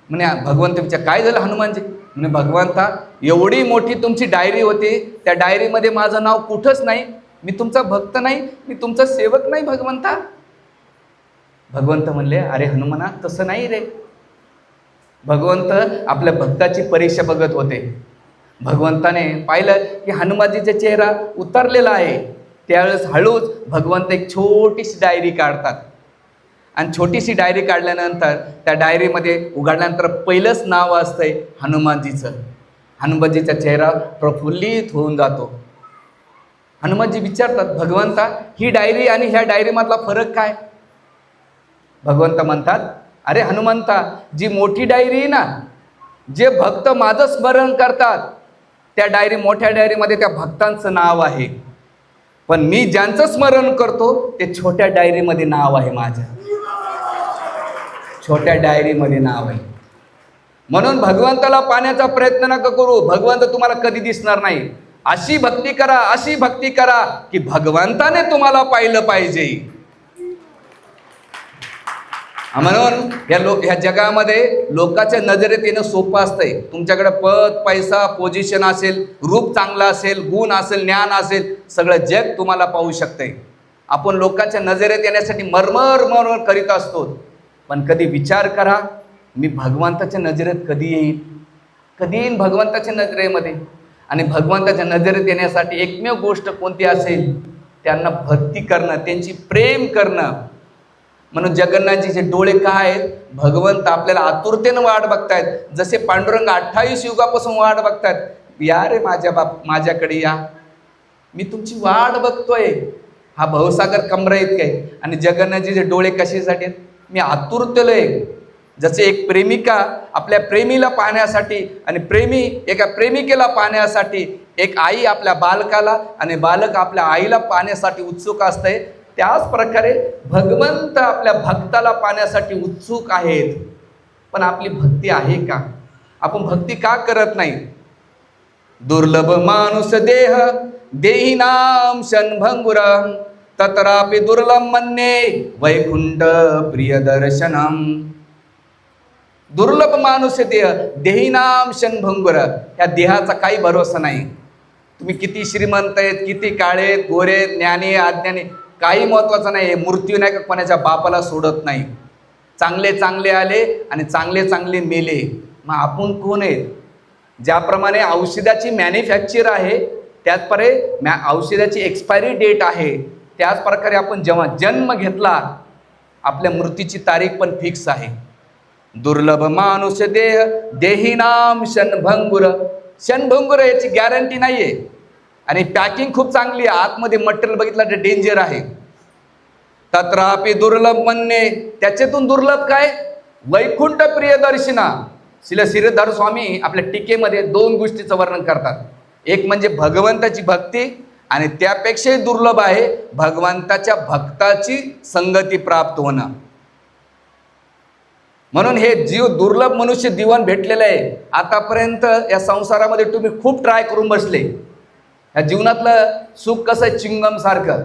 म्हणे भगवंत विचार, काय झालं हनुमानजी? म्हणे भगवंता, एवढी मोठी तुमची डायरी होती, त्या डायरीमध्ये माझं नाव कुठंच नाही. मी तुमचा भक्त नाही, मी तुमचा सेवक नाही भगवंता. भगवंत म्हणले, अरे हनुमाना, तसं नाही रे. भगवंत आपल्या भक्ताची परीक्षा बघत होते. भगवंताने पाहिलं की हनुमानजीचा चेहरा उतरलेला आहे. त्यावेळेस हळूच भगवंत एक छोटीशी डायरी काढतात. आणि छोटीशी डायरी काढल्यानंतर त्या डायरीमध्ये उघडल्यानंतर पहिलंच नाव असतंय हनुमानजीचं. हनुमानजीचा चेहरा प्रफुल्लित होऊन जातो. हनुमानजी विचारतात, भगवंता, ही डायरी आणि ह्या डायरीमधला फरक काय? भगवंत म्हणतात, अरे हनुमंता, जी मोठी डायरी आहे ना, जे भक्त माझं स्मरण करतात, त्या डायरी, मोठ्या डायरीमध्ये त्या भक्तांचं नाव आहे. पण मी ज्यांचं स्मरण करतो ते छोट्या डायरीमध्ये नाव आहे. माझ्या छोट्या डायरीमध्ये नाव आहे. म्हणून भगवंताला पाहण्याचा प्रयत्न नका करू. भगवंत तुम्हाला कधी दिसणार नाही. अशी भक्ती करा, अशी भक्ती करा की भगवंताने तुम्हाला पाहिलं पाहिजे. म्हणून ह्या जगामध्ये लोकांच्या नजरेत येणं सोपं असतंय. तुमच्याकडे पद, पैसा, पोझिशन असेल, रूप चांगलं असेल, गुण असेल, ज्ञान असेल, सगळं जग तुम्हाला पाहू शकतंय. आपण लोकांच्या नजरेत येण्यासाठी मरमर करीत असतो. पण कधी विचार करा, मी भगवंताच्या नजरेत कधी येईल? कधी येईन भगवंताच्या नजरेमध्ये? आणि भगवंताच्या नजरेत येण्यासाठी एकमेव गोष्ट कोणती असेल? त्यांना भक्ती करणं, त्यांची प्रेम करणं. म्हणून जगन्नाथजीचे डोळे काय आहेत? भगवंत आपल्याला आतुरतेनं वाट बघतायत. जसे पांडुरंग 28 युगापासून वाट बघतायत, या रे माझ्या माझ्याकडे या, मी तुमची वाट बघतोय. हा भवसागर कमरा इतका आहे. आणि जगन्नाथजीचे डोळे कशासाठी आहेत? मी आतुरतेलो आहे. जसे एक प्रेमिका आपल्या प्रेमीला पाहण्यासाठी आणि प्रेमी एका प्रेमिकेला पाहण्यासाठी, एक आई आपल्या बालकाला आणि बालक आपल्या आईला पाहण्यासाठी उत्सुक असते, त्याच प्रकारे भगवंत आपल्या भक्ताला पाहण्यासाठी उत्सुक आहेत. पण आपली भक्ती आहे का? आपण भक्ती का करत नाही? दुर्लभ माणूस देह देहिनाम क्षणभंगुर तत्रापि दुर्लभ मन्ये वैकुंठ प्रिय दर्शनम. दुर्लभ माणूस देह देहिनाम क्षणभंगुर. या देहाचा काही भरोसा नाही. तुम्ही किती श्रीमंत आहेत, किती काळे आहेत, गोरे, ज्ञानी, अज्ञानी, काही महत्वाचं नाही. मृत्यू नाही का कोणाच्या बापाला सोडत नाही. चांगले चांगले आले आणि चांगले चांगले मेले. मग आपण कोण आहेत? ज्याप्रमाणे औषधाची मॅन्युफॅक्चर आहे, त्याचप्रमाणे औषधाची एक्सपायरी डेट आहे, त्याच प्रकारे आपण जेव्हा जन्म घेतला, आपल्या मृत्यूची तारीख पण फिक्स आहे. दुर्लभ माणूस देह देहिनाम क्षणभंगुर. क्षणभंगुर याची गॅरंटी नाही आहे. आणि पॅकिंग खूप चांगली आहे, आतमध्ये मटेरियल बघितलं तर डेंजर आहे. तत्रापि दुर्लभ म्हणणे, त्याच्यातून दुर्लभ काय? वैकुंठ प्रिय दर्शना. श्रीधर स्वामी आपल्या टीकेमध्ये 2 गोष्टीचं वर्णन करतात. एक म्हणजे भगवंताची भक्ती, आणि त्यापेक्षाही दुर्लभ आहे भगवंताच्या भक्ताची संगती प्राप्त होणं. म्हणून हे जीव दुर्लभ मनुष्य जीवन भेटलेलं आहे. आतापर्यंत या संसारामध्ये तुम्ही खूप ट्राय करून बसले. ह्या जीवनातलं सुख कसं आहे, चिंगम सारखं.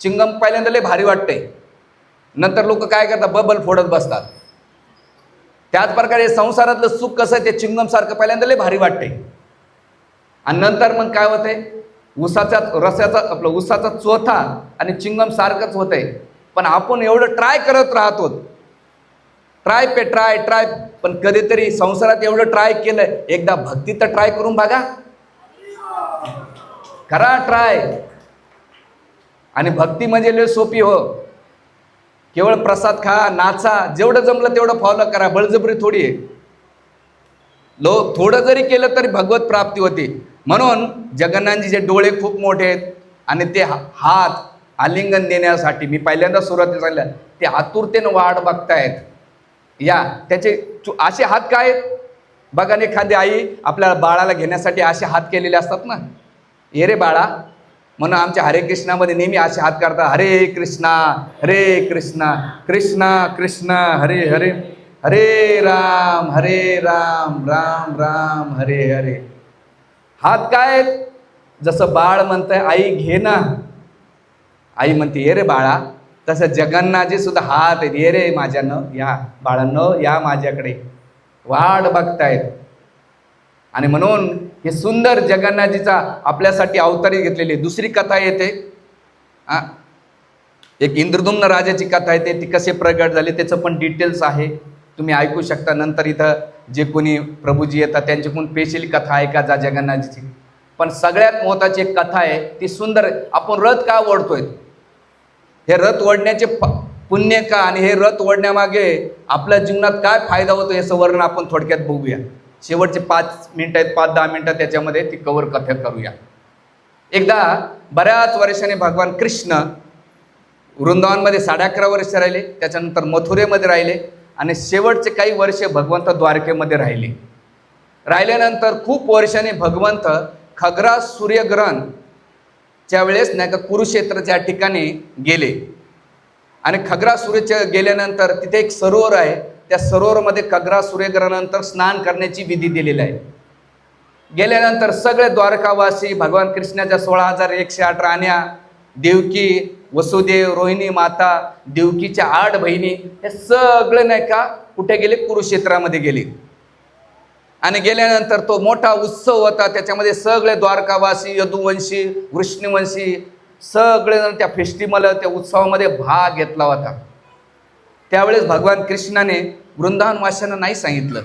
चिंगम पहिल्यांदा लय भारी वाटते, नंतर लोक काय करतात, बबल फोडत बसतात. त्याच प्रकारे संसारातलं सुख कसं आहे, ते चिंगम सारखं पहिल्यांदा लय भारी वाटते, आणि नंतर मग काय होतंय, उसाचा रसाचा आपलं उसाचा चोथा आणि चिंगम सारखंच होतंय. पण आपण एवढं ट्राय करत राहतो, ट्राय, पण कधीतरी संसारात एवढं ट्राय केलं, एकदा भक्ती तर ट्राय करून बघा, करा ट्राय. आणि भक्ती म्हणजे लय सोपी हो. केवळ प्रसाद खा, नाचा, जेवढं जमलं तेवढं फॉलो करा, बळजबरी थोडी आहे. थोडं जरी केलं तरी भगवत प्राप्ती होती. म्हणून जगन्नाथजीचे डोळे खूप मोठे आहेत आणि ते हात आलिंगन देण्यासाठी, मी पहिल्यांदा सुरुवातीला सांगितलं, ते आतुरतेनं वाट बघतायत. या त्याचे असे हात काय आहेत बघा. एखादी आई आपल्या बाळाला घेण्यासाठी असे हात केलेले असतात ना, ये रे बाळा. म्हणून आमच्या हरे कृष्णामध्ये नेहमी असे हात करतात, हरे कृष्णा कृष्णा कृष्ण हरे हरे, हरे राम राम राम हरे हरे. हात काय, जसं बाळ म्हणतंय आई घे ना, आई म्हणते ये रे बाळा, तसं जगन्नाथजी सुद्धा हात आहेत, ये रे माझ्यानं, या बाळांनो या माझ्याकडे, वाट बघतायत. आणि म्हणून हे सुंदर जगन्नाथजीचा आपल्यासाठी अवतारी घेतलेली दुसरी कथा येते. एक इंद्रदुम्न राजाची कथा येते, ती कसे प्रगट झाले त्याचं पण डिटेल्स आहे, तुम्ही ऐकू शकता. नंतर इथं जे कोणी प्रभूजी येतात त्यांच्याकडून स्पेशली कथा ऐका जा जगन्नाथजीची. पण सगळ्यात महत्त्वाची एक कथा आहे, ती सुंदर. आपण रथ का ओढतोय, हे रथ ओढण्याचे पुण्य का, आणि हे रथ ओढण्यामागे आपल्या जीवनात काय फायदा होतो याचं वर्णन आपण थोडक्यात बघूया. शेवटचे 5 मिनिटं आहेत, 5-10 मिनिटं त्याच्यामध्ये ती कव्हर कथा करूया. एकदा बऱ्याच वर्षाने भगवान कृष्ण वृंदावनमध्ये 11.5 वर्ष राहिले, त्याच्यानंतर मथुरेमध्ये राहिले, आणि शेवटचे काही वर्ष भगवंत द्वारकेमध्ये राहिले. राहिल्यानंतर खूप वर्षांनी भगवंत खग्रास सूर्यग्रहणच्या वेळेस नाही का कुरुक्षेत्राच्या ठिकाणी गेले. आणि खग्रास सूर्य गेल्यानंतर तिथे एक सरोवर आहे, त्या सरोवरामध्ये खग्रास सूर्यग्रहणानंतर स्नान करण्याची विधी दिलेली आहे. गेल्यानंतर सगळे द्वारकावासी भगवान कृष्णाच्या 16,108 राण्या, देवकी, वसुदेव, रोहिणी माता, देवकीच्या 8 बहिणी, हे सगळे नाही का कुठे गेले, कुरुक्षेत्रामध्ये गेले. आणि गेल्यानंतर तो मोठा उत्सव होता, त्याच्यामध्ये सगळे द्वारकावासी, यदुवंशी, वृष्णीवंशी सगळे जण त्या फेस्टिवल, त्या उत्सवामध्ये भाग घेतला होता. त्यावेळेस भगवान कृष्णाने वृंदावनवासियांना नाही सांगितलं.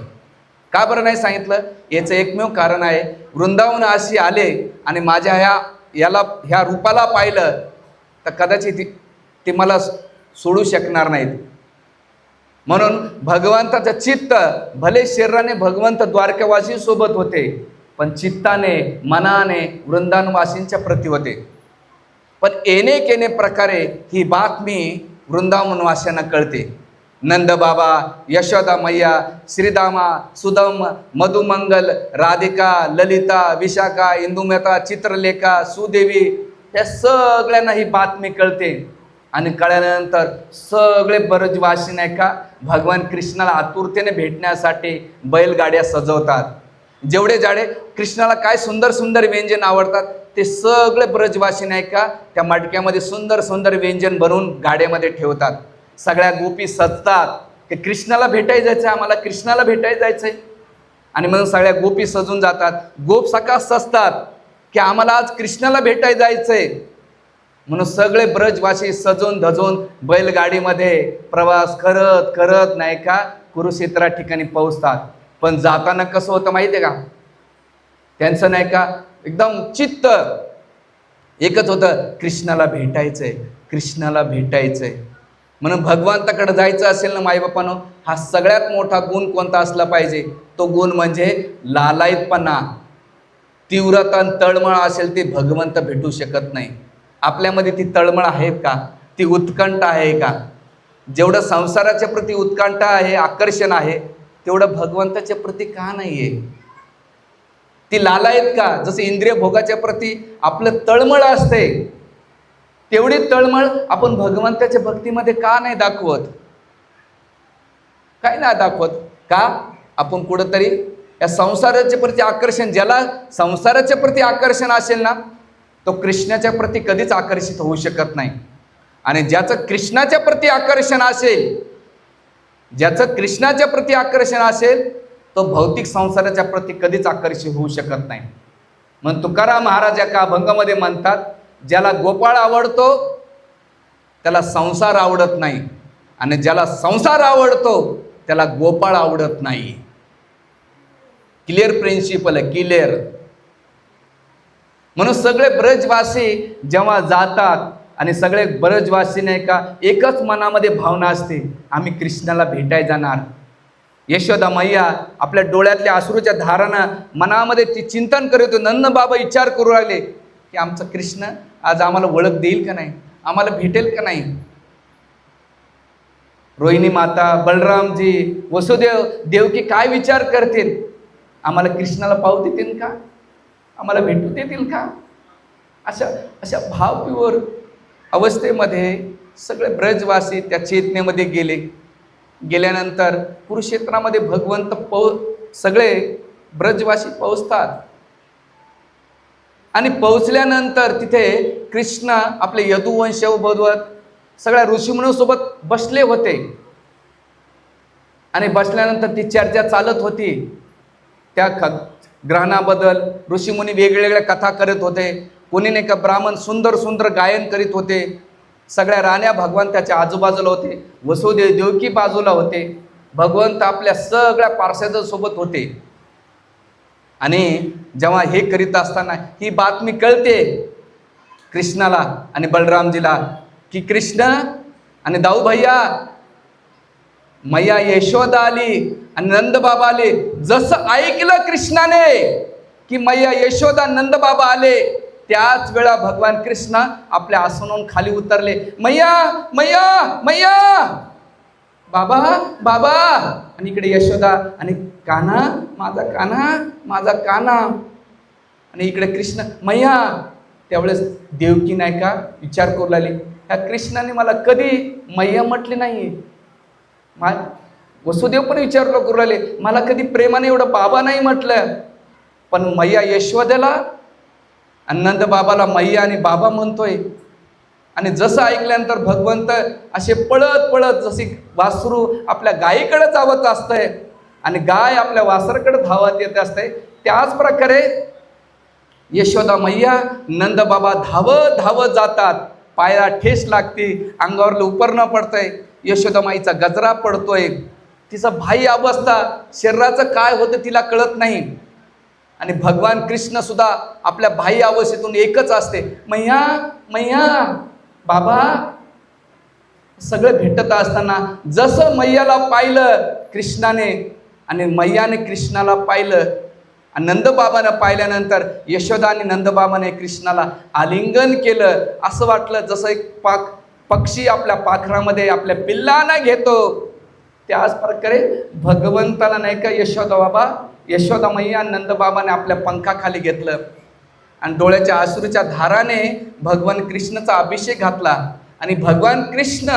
का बरं नाही सांगितलं, याचं एकमेव कारण आहे, वृंदावन अशी आले आणि माझ्या ह्या रूपाला पाहिलं तर कदाचित ते मला सोडू शकणार नाहीत. म्हणून भगवंताचं चित्त, भले शरीराने भगवंत द्वारकावासी सोबत होते, पण चित्ताने मनाने वृंदावनवासींच्या प्रती होते. पण येणे प्रकारे ही बातमी वृंदावनवासियांना कळते. नंदबाबा, यशोदा मैया, श्रीदामा, सुदम, मधुमंगल, राधिका, ललिता, विशाखा, इंदुमेता, चित्रलेखा, सुदेवी, त्या सगळ्यांना ही बातमी कळते. आणि कळल्यानंतर सगळे ब्रजवासी नाही का भगवान कृष्णाला आतुरतेने भेटण्यासाठी बैलगाड्या सजवतात. जेवढे जाडे कृष्णाला काय सुंदर सुंदर व्यंजन आवडतात, ते सगळे ब्रजवासी नाही का त्या मटक्यामध्ये सुंदर सुंदर व्यंजन बनवून गाड्यामध्ये ठेवतात. सगळ्या गोपी सजतात की कृष्णाला भेटायला जायचं, आम्हाला कृष्णाला भेटायला जायचंय. आणि म्हणून सगळ्या गोपी सजून जातात. गोप सकाळ सजतात की आम्हाला आज कृष्णाला भेटायला जायचंय. म्हणून सगळे ब्रजवासी सजून धजून बैलगाडीमध्ये प्रवास करत करत नाही का कुरुक्षेत्रा ठिकाणी पोहोचतात. पण जाताना कसं होतं माहिती आहे का, त्यांचं नाही का एकदम चित्त एकच होतं, कृष्णाला भेटायचंय, कृष्णाला भेटायचंय. म्हणून भगवंताकडे जायचं असेल ना माईबापांनो, हा सगळ्यात मोठा गुण कोणता असला पाहिजे, तो गुण म्हणजे लालायतपणा. तीव्रता तळमळ असेल ते भगवंत भेटू शकत नाही. आपल्यामध्ये ती तळमळ आहे का, ती उत्कंठा आहे का? जेवढं संसाराच्या प्रती उत्कंठा आहे, आकर्षण आहे, तेवढं भगवंताच्या प्रती का नाही आहे? ती लालायत का? जसं इंद्रिय भोगाच्या प्रती आपलं तळमळ असते, तेवढी तळमळ आपण भगवंताच्या भक्तीमध्ये का नाही दाखवत? काय नाही दाखवत का? आपण कुठंतरी या संसाराच्या प्रती आकर्षण, ज्याला संसाराच्या प्रती आकर्षण असेल ना, तो कृष्णाच्या प्रती कधीच आकर्षित होऊ शकत नाही. आणि ज्याचं कृष्णाच्या प्रती आकर्षण असेल, ज्याचं कृष्णाच्या प्रती आकर्षण असेल, तो भौतिक संसाराच्या प्रती कधीच आकर्षित होऊ शकत नाही. म्हणून तुकाराम महाराज एका अभंगामध्ये म्हणतात, ज्याला गोपाळ आवडतो त्याला संसार आवडत नाही, आणि ज्याला संसार आवडतो त्याला गोपाळ आवडत नाही. क्लिअर प्रिन्सिपल आहे, क्लिअर. म्हणून सगळे ब्रजवासी जेव्हा जातात आणि सगळे ब्रजवासी नाही का एकच मनामध्ये भावना असते, आम्ही कृष्णाला भेटायला जाणार. यशोदा मैया आपल्या डोळ्यातल्या अश्रूच्या धारानं मनामध्ये ती चिंतन करत होती. नंद बाबा विचार करू लागले की आमचा कृष्ण आज आम्हाला ओळख देईल का नाही, आम्हाला भेटेल का नाही. रोहिणी माता, बलरामजी, वसुदेव, देवकी काय विचार करतील, आम्हाला कृष्णाला पाहू देतील का, आम्हाला भेटू देतील का. अशा भावपूर अवस्थेमध्ये सगळे ब्रजवासी त्या चेतनेमध्ये गेल्यानंतर कुरुक्षेत्रामध्ये भगवंत सगळे ब्रजवासी पोहोचतात. आणि पोहोचल्यानंतर तिथे कृष्ण आपले यदुवंश बघवत सगळ्या ऋषीमुनींसोबत बसले होते. आणि बसल्यानंतर ती चर्चा चालत होती त्या ग्रहणाबद्दल. ऋषीमुनी वेगवेगळ्या कथा करत होते. कोणी नाही का ब्राह्मण सुंदर सुंदर गायन करीत होते. सगळ्या राण्या भगवंताच्या आजूबाजूला होते. वसुदेव देवकी बाजूला होते. भगवंत आपल्या सगळ्या पार्षदांसोबत होते. आणि जेव्हा हे करीत असताना ही बातमी कळते कृष्णाला आणि बलरामजीला की कृष्ण आणि दाऊ भैया, मैया यशोदा आली आणि नंद बाबा आले. जसं ऐकलं कृष्णाने की मैया यशोदा नंद बाबा आले, त्याच वेळा भगवान कृष्ण आपल्या आसनावरून खाली उतरले. मैया मैया मैया, बाबा बाबा. आणि इकडे यशोदा आणि कान्हा, माझा कान्हा, माझा कान्हा. आणि इकडे कृष्ण मैया. त्यावेळेस देवकी नाही का विचार करू लागली, ह्या कृष्णाने मला कधी मैया म्हटले नाही. वसुदेव पण विचारलं करू लागले, मला कधी प्रेमाने एवढं बाबा नाही म्हटलं. पण मैया यशोदेला आणि नंद बाबाला मैया आणि बाबा म्हणतोय. आणि जसं ऐकल्यानंतर भगवंत असे पळत पळत जशी वासरू आपल्या गायीकडे धावत असतंय आणि गाय आपल्या वासराकडे धावत येत असते, त्याच प्रकारे यशोदा मैया नंद बाबा धावत धावत जातात. पायाला ठेस लागते, अंगावर उपरणं पडतंय, यशोदा माईचा गजरा पडतोय. तिचा भाई अवस्था, शरीराचं काय होतं तिला कळत नाही. आणि भगवान कृष्ण सुद्धा आपल्या बाह्य अवस्थेतून एकच असते, मैया मैया बाबा. सगळं भेटत असताना जसं मैयाला पाहिलं कृष्णाने आणि मैयाने कृष्णाला पाहिलं आणि नंदबाबानं पाहिल्यानंतर यशोदा आणि नंदबाबाने कृष्णाला आलिंगन केलं. असं वाटलं जसं एक पक्षी आपल्या पाखरामध्ये आपल्या पिल्लांना घेतो, त्याच प्रकारे भगवंताला नाही का यशोदा मैया नंदबाबाने आपल्या पंखाखाली घेतलं आणि डोळ्याच्या अश्रूच्या धाराने भगवान कृष्णाचा अभिषेक घातला. आणि भगवान कृष्ण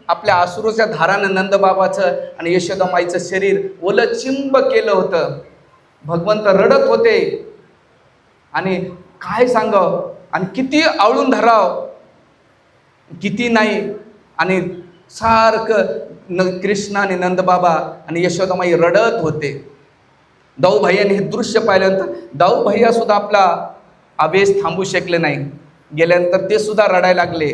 आपल्या अश्रूच्या धारानं नंदबाबाचं आणि यशोदामाईचं शरीर ओलचिंब केलं होतं. भगवंत रडत होते आणि काय सांगावं आणि किती आवळून धराव किती नाही. आणि सारखं कृष्ण आणि नंदबाबा आणि यशोदामाई रडत होते. दाऊ भैयाने हे दृश्य पाहिल्यानंतर दाऊ भैया सुद्धा आपला आवेश थांबू शकले नाही. गेल्यानंतर ते सुद्धा रडायला लागले.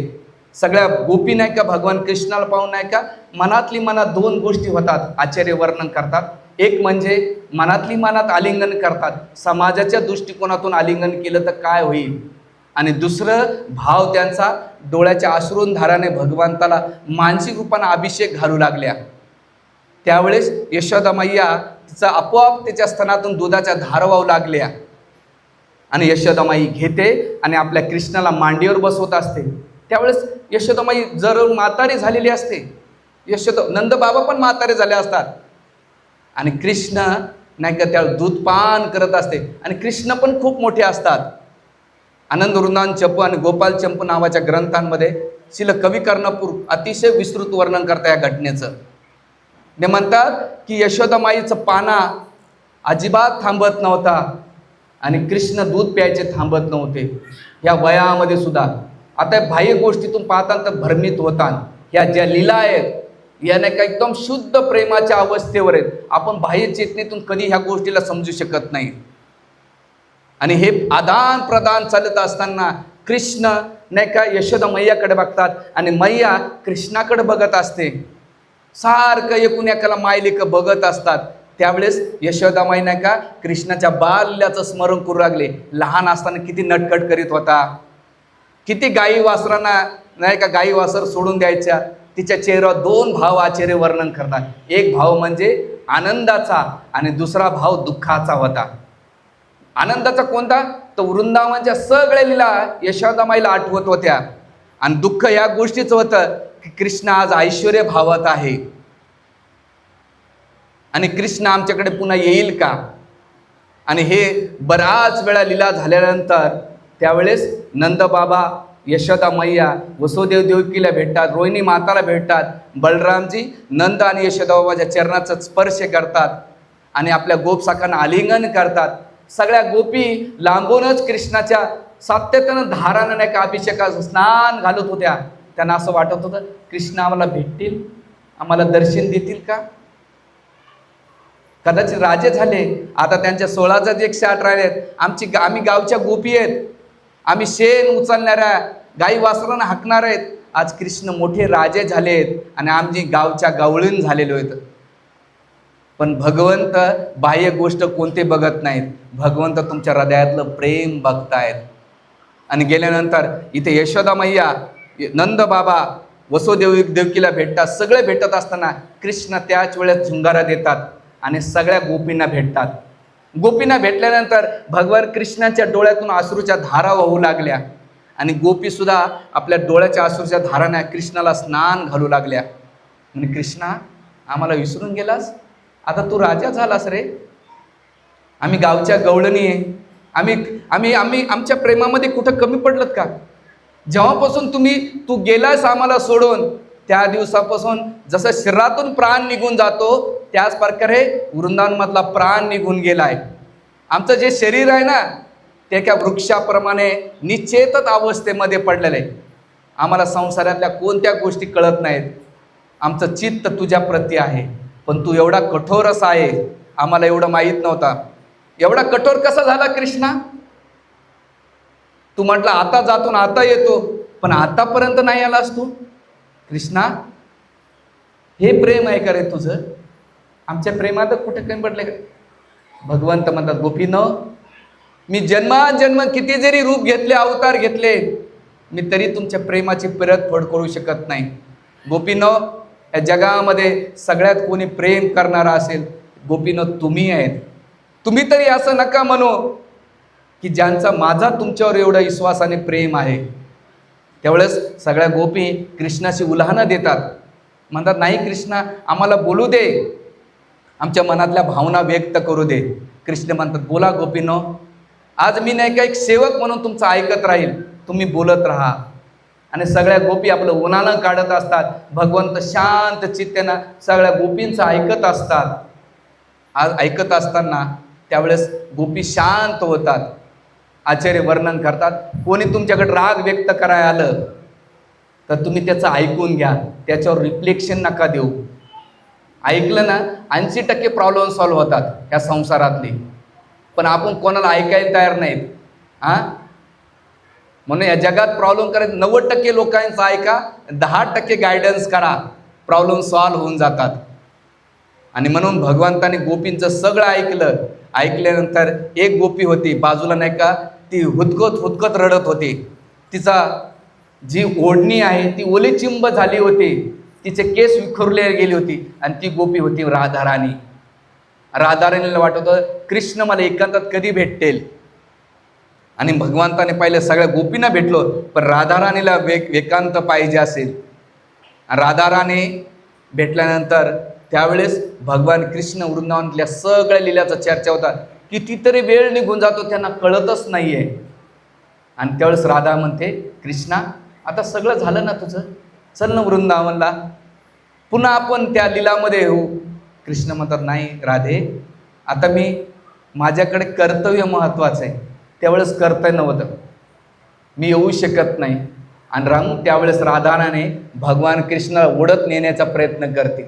सगळ्या गोपी नाही का भगवान कृष्णाला पाहून नाही का मनातली मनात दोन गोष्टी होतात, आचार्य वर्णन करतात. एक म्हणजे मनातली मनात आलिंगन करतात, समाजाच्या दृष्टिकोनातून आलिंगन केलं तर काय होईल. आणि दुसरं भाव त्यांचा डोळ्याच्या अश्रून धाराने भगवंताला मानसिक रूपाने अभिषेक घालू लागल्या. त्यावेळेस यशोदा मैया तिचा आपोआप त्याच्या स्तनातून दुधाच्या धारा वाहू लागल्या. आणि यशोदामाई घेते आणि आपल्या कृष्णाला मांडीवर बसवत असते. त्यावेळेस यशोदामाई जर म्हातारी झालेली असते, नंदबाबा पण म्हातारे झाले असतात. आणि कृष्ण नाही का त्यावेळेस दूध पान करत असते. आणि कृष्ण पण खूप मोठे असतात. आनंद वृंदावन चंपू आणि गोपाल चंपू नावाच्या ग्रंथांमध्ये शिल कवी कर्णपूर अतिशय विस्तृत वर्णन करता या घटनेचं. ते म्हणतात की यशोदामाईचं पाना अजिबात थांबत नव्हता आणि कृष्ण दूध प्यायचे थांबत नव्हते. ह्या वयामध्ये सुद्धा. आता बाह्य गोष्टीतून पाहताना तर भ्रमित होतात. ह्या ज्या लीला आहेत या नाही का एकदम शुद्ध प्रेमाच्या अवस्थेवर आहेत. आपण बाह्य चेतनेतून कधी ह्या गोष्टीला समजू शकत नाही. आणि हे आदान प्रदान चालत असताना कृष्ण नाही का यशोदा मैयाकडे बघतात आणि मैया कृष्णाकडे बघत असते. सारखं एकूण एकाला मायलेक बघत असतात. त्यावेळेस यशोदामाई नाही का कृष्णाच्या बाल्याचं स्मरण करू लागले. लहान असताना किती नटखट करीत होता, किती गाई वासरांना नाही का गाई वासर सोडून द्यायच्या. तिच्या चेहऱ्यावर दोन भाव आचर्य वर्णन करतात. एक भाव म्हणजे आनंदाचा आणि दुसरा भाव दुःखाचा होता. आनंदाचा कोणता? तर वृंदावनच्या सगळ्या लीला यशोदामाईला आठवत होत्या. आणि दुःख या गोष्टीचं होतं की कृष्ण आज ऐश्वर्य भावात आहे आणि कृष्ण आमच्याकडे पुन्हा येईल का. आणि हे बराच वेळा लीला झाल्यानंतर त्यावेळेस नंदबाबा यशोदा मैया वसुदेव देवकीला भेटतात, रोहिणी माताला भेटतात. बलरामजी नंद आणि यशोदा बाबाच्या चरणाचा स्पर्श करतात आणि आपल्या गोपसाखांना आलिंगन करतात. सगळ्या गोपी लांबूनच कृष्णाच्या सातत्यानं धारानं नाही का अभिषेकाचं स्नान घालत होत्या. त्यांना असं वाटत होतं कृष्ण आम्हाला भेटतील, आम्हाला दर्शन देतील का. कदाचित राजे झाले, आता त्यांच्या 16,108 आहेत. आम्ही गावच्या गोपी आहेत, आम्ही शेण उचलणाऱ्या गाई वासरांना हाकणार आहेत. आज कृष्ण मोठे राजे झालेत आणि आमची गावच्या गवळीण झालेलो आहेत. पण भगवंत बाह्य गोष्ट कोणते बघत नाहीत. भगवंत तुमच्या हृदयातलं प्रेम बघतायत. आणि गेल्यानंतर इथे यशोदा मैया नंद बाबा वसुदेव देवकीला भेटतात. सगळे भेटत असताना कृष्ण त्याच वेळेस झुंगारा देतात आणि सगळ्या गोपींना भेटतात. गोपींना भेटल्यानंतर भगवान कृष्णाच्या डोळ्यातून अश्रूच्या धारा वाहू लागल्या आणि गोपीसुद्धा आपल्या डोळ्याच्या अश्रूच्या धाराने कृष्णाला स्नान घालू लागल्या. म्हणजे कृष्णा आम्हाला विसरून गेलास, आता तू राजा झालास रे, आम्ही गावच्या गवळणी आहे, आम्ही आमच्या प्रेमामध्ये कुठं कमी पडलत का. जेव्हापासून तू गेलास आम्हाला सोडून, त्या दिवसापासून जसं शरीरातून प्राण निघून जातो त्याच प्रकारे वृंदावनमधला प्राण निघून गेलाय. आमचं जे शरीर आहे ना ते एका वृक्षाप्रमाणे निश्चेतच अवस्थेमध्ये पडलेलं आहे. आम्हाला संसारातल्या कोणत्या गोष्टी कळत नाहीत. आमचं चित्त तुझ्या प्रती आहे, पण तू एवढा कठोरच आहे, आम्हाला एवढं माहीत नव्हता. एवढा कठोर कसा झाला कृष्णा. तू म्हटलं आता जातो ना आता येतो, पण आतापर्यंत नाही आलास तू. कृष्णा हे प्रेम आहे का रे तुझं. आमच्या प्रेमात कुठे कमी पडले का. भगवंत म्हणतात गोपीनं मी जन्माजन्म किती जरी रूप घेतले अवतार घेतले मी तरी तुमच्या प्रेमाची परतफेड करू शकत नाही. गोपीनं या जगामध्ये सगळ्यात कोणी प्रेम करणारा असेल गोपीनं तुम्ही आहेत. तुम्ही तरी असं नका म्हणू की ज्यांचा माझा तुमच्यावर एवढा विश्वासाने प्रेम आहे. त्यावेळेस सगळ्या गोपी कृष्णाशी उल्हाणं देतात. म्हणतात नाही कृष्णा आम्हाला बोलू दे, आमच्या मनातल्या भावना व्यक्त करू दे. कृष्ण म्हणतात बोला गोपीनो, आज मी नाही का एक सेवक म्हणून तुमचं ऐकत राहील, तुम्ही बोलत राहा. आणि सगळ्या गोपी आपलं उन्हाळं काढत असतात. भगवंत शांत चित्तेनं सगळ्या गोपींचं ऐकत असतात. आज ऐकत असताना त्यावेळेस गोपी शांत होतात. आचार्य वर्णन करतात कोणी तुमच्याकडे राग व्यक्त करायला आलं तर तुम्ही त्याचं ऐकून घ्या, त्याच्यावर रिफ्लेक्शन नका देऊ. ऐकलं ना 80% प्रॉब्लेम सॉल्व्ह होतात ह्या संसारातले. पण आपण कोणाला ऐकायला तयार नाहीत. म्हणून या जगात प्रॉब्लेम करायचं 90% लोकांचं ऐका, 10% गायडन्स करा, प्रॉब्लेम सॉल्व्ह होऊन जातात. आणि म्हणून भगवंताने गोपींचं सगळं ऐकलं. ऐकल्यानंतर एक गोपी होती बाजूला नाही का, ती हुदकत रडत होती. तिचा जी ओढणी आहे ती ओली चिंब झाली होती, तिचे केस विखुरले गेली होती. आणि ती गोपी होती राधाराणी. राधाराणीला वाटत होतं कृष्ण मला एकांतात कधी भेटेल. आणि भगवंताने पहिले सगळ्या गोपींना भेटलो, पण राधाराणीला एकांत पाहिजे असेल. राधाराणी भेटल्यानंतर त्यावेळेस भगवान कृष्ण वृंदावनातल्या सगळ्या लीलाचा चर्चा होता. कितीतरी वेळ निघून जातो त्यांना कळतच नाही आहे. आणि त्यावेळेस राधा म्हणते कृष्णा आता सगळं झालं ना तुझं, चल ना वृंदावनला, पुन्हा आपण त्या लीलामध्ये येऊ. कृष्ण म्हणतात नाही राधे, आता माझ्याकडे कर्तव्य महत्त्वाचं आहे. त्यावेळेस कर्तव्य नव्हतं. मी येऊ शकत नाही. आणि मग त्यावेळेस राधाराणी भगवान कृष्ण ओढत नेण्याचा प्रयत्न करते.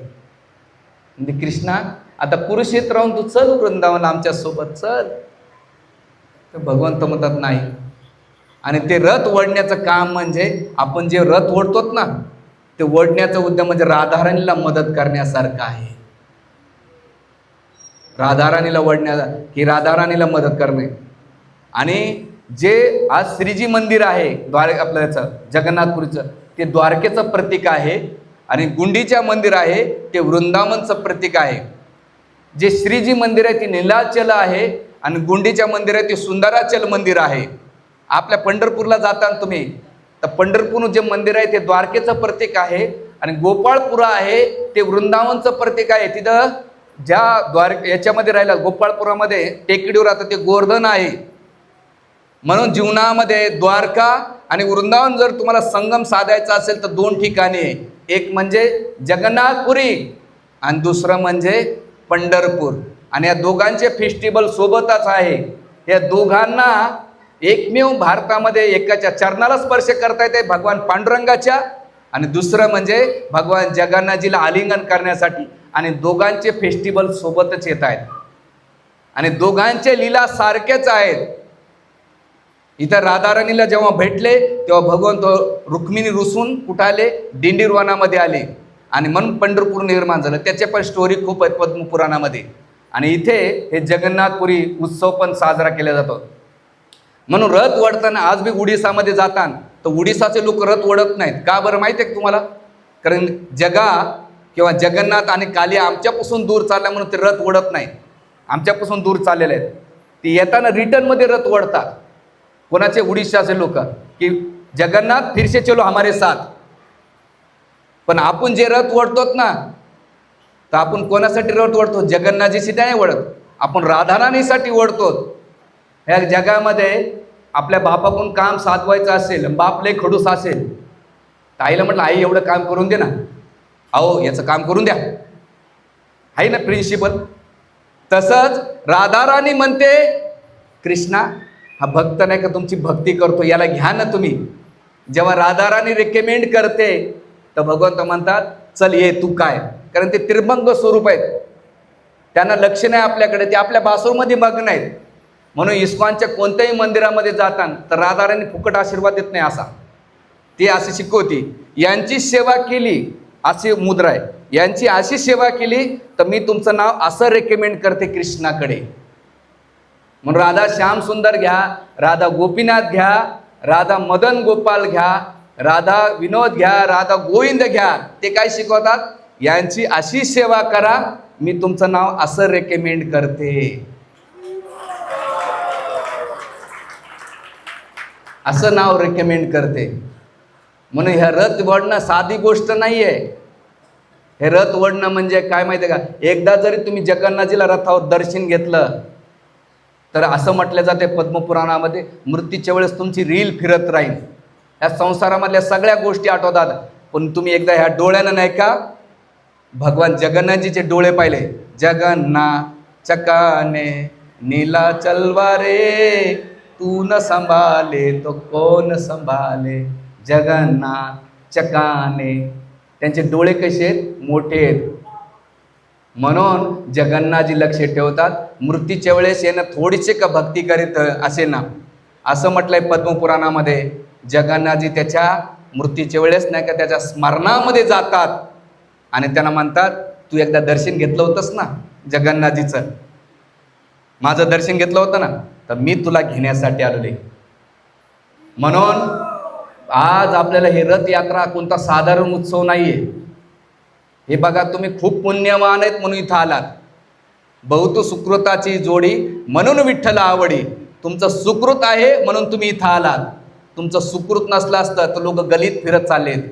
म्हणजे कृष्णा आता कुरुक्षेत्र राहून तू चल वृंदावन आमच्या सोबत चल. तर भगवंत म्हणतात नाही. आणि ते रथ ओढण्याचं काम म्हणजे आपण जे रथ ओढतोत ना ते ओढण्याचं उद्यम म्हणजे राधाराणीला मदत करण्यासारखं आहे. राधाराणीला ओढण्याचा की राधाराणीला मदत करणे. आणि जे आज श्रीजी मंदिर आहे आपलं याचं जगन्नाथपुरीचं ते द्वारकेचं प्रतीक आहे. आणि गुंडीच्या मंदिर आहे ते वृंदावनचं प्रतीक आहे. जे श्रीजी मंदिर आहे ते नीलाचल आहे आणि गुंडीच्या मंदिर आहे ते सुंदराचल मंदिर आहे. आपल्या पंढरपूरला जाताना तुम्ही तर पंढरपूर जे मंदिर आहे ते द्वारकेचं प्रतीक आहे आणि गोपाळपुरा आहे ते वृंदावनचं प्रतीक आहे. तिथं ज्या याच्यामध्ये राहिला गोपाळपुरामध्ये टेकडीवर आता ते गोवर्धन आहे. म्हणून जीवनामध्ये द्वारका आणि वृंदावन जर तुम्हाला संगम साधायचा असेल तर दोन ठिकाणी आहे. एक म्हणजे जगन्नाथपुरी आणि दुसरं म्हणजे पंढरपूर. आणि या दोघांचे फेस्टिवल सोबतच आहे. या दोघांना एकमेव भारतामध्ये एकाच्या चरणाला स्पर्श करता येते भगवान पांडुरंगाच्या आणि दुसरं म्हणजे भगवान जगन्नाथजीला आलिंगन करण्यासाठी. आणि दोघांचे फेस्टिवल सोबतच येत आहेत आणि दोघांचे लीला सारखेच आहेत. इथं राधाराणीला जेव्हा भेटले तेव्हा भगवंत रुक्मिणी रुसून कुठाले दिंडीरवनामध्ये आले आणि म्हणून पंढरपूर निर्माण झालं. त्याचे पण स्टोरी खूप आहेत पद्मपुराणामध्ये. आणि इथे हे जगन्नाथपुरी उत्सव पण साजरा केला जातो. म्हणून रथ ओढताना आज बी उडिसामध्ये जाताना तर उडिसाचे लोक रथ ओढत नाहीत. का बरं माहिती आहे का तुम्हाला? कारण जगा किंवा जगन्नाथ आणि कालिया आमच्यापासून दूर चालला म्हणून ते रथ ओढत नाहीत. आमच्यापासून दूर चाललेले आहेत. ते येताना रिटर्नमध्ये रथ ओढतात. कोणाचे? उडिशाचे लोक की जगन्नाथ फिरसे चलो हमारे साथ. पण आपण जे रथ ओढतोत ना तर आपण कोणासाठी रथ ओढतो? जगन्नाथजीशी नाही ओढत, आपण राधाराणीसाठी ओढतो. ह्या जगामध्ये आपल्या बापाकडून काम साधवायचं असेल, बाप लय खडूस असेल तर आईला म्हटलं आई एवढं काम करून दे ना. अहो याचं काम करून द्या, आहे ना प्रिन्सिपल. तसंच राधाराणी म्हणते कृष्णा हा भक्त नाही का तुमची भक्ती करतो याला घ्या ना तुम्ही. जेव्हा राधाराणी रेकमेंड करते तर भगवंत म्हणतात चल ये तू काय. कारण ते त्रिभंग स्वरूप आहेत, त्यांना लक्ष नाही आपल्याकडे, ते आपल्या बासूरमध्ये मग्न आहेत. म्हणून इस्कॉनच्या कोणत्याही मंदिरामध्ये जाताना तर राधाराणी फुकट आशीर्वाद देत नाही असा ती असे शिकवती. यांची सेवा केली अशी मुद्रा आहे, यांची अशी सेवा केली तर मी तुमचं नाव असं रेकमेंड करते कृष्णाकडे. म्हणून राधा श्याम सुंदर घ्या, राधा गोपीनाथ घ्या, राधा मदन गोपाल घ्या, राधा विनोद घ्या, राधा गोविंद घ्या. ते काय शिकवतात? यांची अशी सेवा करा मी तुमचं नाव असं रेकमेंड करते. असं नाव रेकमेंड करते. म्हणून ह्या रथ ओढणं साधी गोष्ट नाही आहे. हे रथ ओढणं म्हणजे काय माहिती आहे का? एकदा जरी तुम्ही जगन्नाथजीला रथावर दर्शन घेतलं तर असं म्हटलं जाते पद्मपुराणामध्ये मृत्यूच्या वेळेस तुमची रील फिरत राहील. ह्या संसारामधल्या सगळ्या गोष्टी आठवतात पण तुम्ही एकदा ह्या डोळ्यानं नाही का भगवान जगन्नाथजीचे डोळे पाहिले. जगन्नाथ चकाने नीला चलवारे तू न संभाले तो कोण संभाले. जगन्नाथ चकाने त्यांचे डोळे कसे आहेत? मोठे आहेत. म्हणून जगन्नाथजी लक्ष ठेवतात. मृत्यूच्या वेळेस येणं थोडीशी का भक्ती करीत असे ना असं म्हटलंय पद्मपुराणामध्ये. जगन्नाथजी त्याच्या मृत्यूच्या वेळेस नाही का त्याच्या स्मरणामध्ये जातात आणि त्यांना म्हणतात तू एकदा दर्शन घेतलं होतंस ना जगन्नाथजीचं, माझं दर्शन घेतलं होतं ना तर मी तुला घेण्यासाठी आलेले. म्हणून आज आपल्याला हे रथ यात्रा कोणता साधारण उत्सव नाही आहे. हे बघा तुम्ही खूप पुण्यवान आहेत म्हणून इथं आलात. बहुत सुकृताची जोडी म्हणून विठ्ठल आवडी. तुमचं सुकृत आहे म्हणून तुम्ही इथं आलात. तुमचं सुकृत नसलं असतं तर लोक गलीत फिरत चाललेत.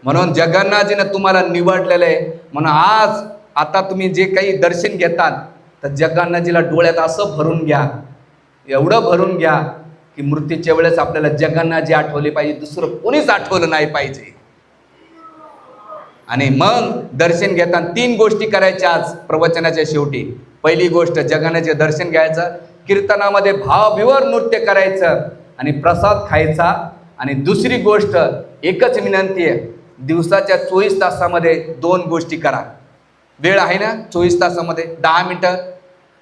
म्हणून जगन्नाथजीनं तुम्हाला निवडलेलं आहे. म्हणून आज आता तुम्ही जे काही दर्शन घेतात तर जगन्नाथजीला डोळ्यात असं भरून घ्या, एवढं भरून घ्या की मृत्यूच्या वेळेस आपल्याला जगन्नाथजी आठवले पाहिजे, दुसरं कोणीच आठवलं नाही पाहिजे. आणि मग दर्शन घेताना 3 गोष्टी करायच्या आज प्रवचनाच्या शेवटी. पहिली गोष्ट जगन्नाथचे दर्शन घ्यायचं, कीर्तनामध्ये भावभिवर नृत्य करायचं आणि प्रसाद खायचा. आणि दुसरी गोष्ट एकच विनंती आहे, दिवसाच्या 24 तासामध्ये 2 गोष्टी करा. वेळ आहे ना 24 तासामध्ये 10 मिनिटं.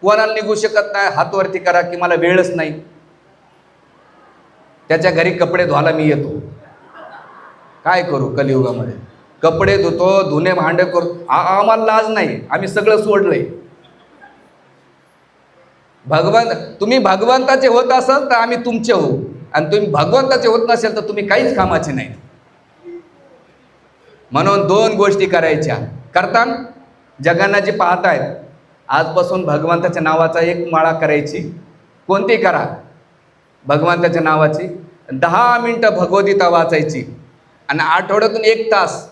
कोणाला निघू शकत नाही हात वरती करा की मला वेळच नाही. त्याच्या घरी कपडे धुवायला मी येतो. काय करू कलियुगामध्ये? कपडे धुतो, धुणे भांडे करू. आम्हाला लाज नाही, आम्ही सगळं सोडलंय. तुम्ही भगवंताचे होत असाल तर आम्ही तुमचे होऊ, आणि तुम्ही भगवंताचे होत नसेल तर तुम्ही काहीच कामाचे नाही. म्हणून 2 गोष्टी करायच्या. करता जगांना जे पाहतायत, आजपासून भगवंताच्या नावाचा 1 माळा करायची. कोणती करा? भगवंताच्या नावाची. 10 मिनिटं भगवद्गीता वाचायची. आणि आठवड्यातून 1 तास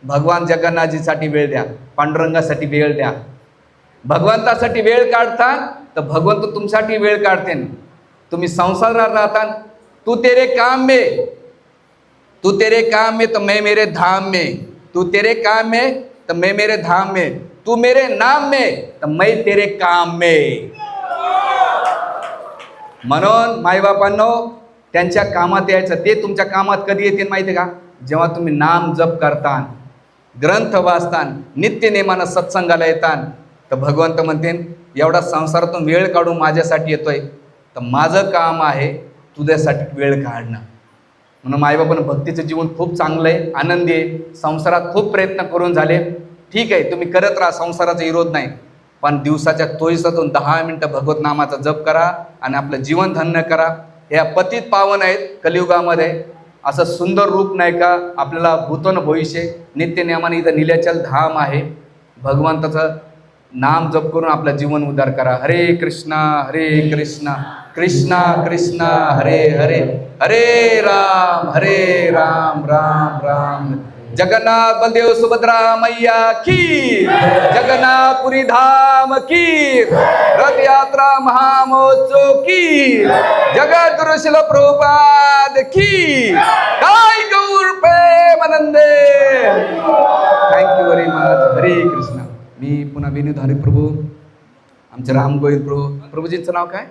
भगवान जगन्नाथजीसाठी वेळ द्या, पांडुरंगासाठी वेळ द्या. भगवंतासाठी वेळ काढता तर भगवंत तुमच्यासाठी वेळ काढते. तुम्ही संसारात राहता, तू तेरे काम में, तू तेरे काम में तो मैं मेरे धाम में, तू तेरे काम में तो मैं मेरे धाम में, तू मेरे नाम में तो मैं तेरे काम में. म्हणून माईबापांनो, त्यांच्या कामात यायचं. ते तुमच्या कामात कधी येतील माहिती का? जेव्हा तुम्ही नाम जप करता, ग्रंथ वाचता, नित्यनेमानं सत्संगाला येता, तर भगवंत म्हणते एवढा संसारातून वेळ काढून माझ्यासाठी येतोय, तर माझं काम आहे तुझ्यासाठी वेळ काढणं. म्हणून माईबापानं भक्तीचं जीवन खूप चांगलं आहे, आनंदी आहे. संसारात खूप प्रयत्न करून झाले, ठीक आहे, तुम्ही करत राहा, संसाराचा विरोध नाही. पण दिवसाच्या 24 तासातून 10 मिनिटं भगवत नामाचा जप करा आणि आपलं जीवन धन्य करा. ह्या पतित पावन आहेत कलियुगामध्ये. असं सुंदर रूप नाही का आपल्याला भूतन भविष्य नित्यनियमाने इथं नीलाचल धाम आहे. भगवंताचं नाम जप करून आपलं जीवन उद्धार करा. हरे कृष्णा कृष्णा कृष्णा हरे हरे, हरे राम राम राम. जगन्नाथ बलदेव सुभद्रा मैया की, जगन्नाथपुरी धाम की, रथ यात्रा महामहोत्सव की, जगद्गुरु शिल प्रभुपाद की, काय Gaur Premanande. Thank you very much. Hare Krishna. मी पुन्हा विनोद हरी प्रभू, आमचे राम गोविंद प्रभूजींचं नाव काय?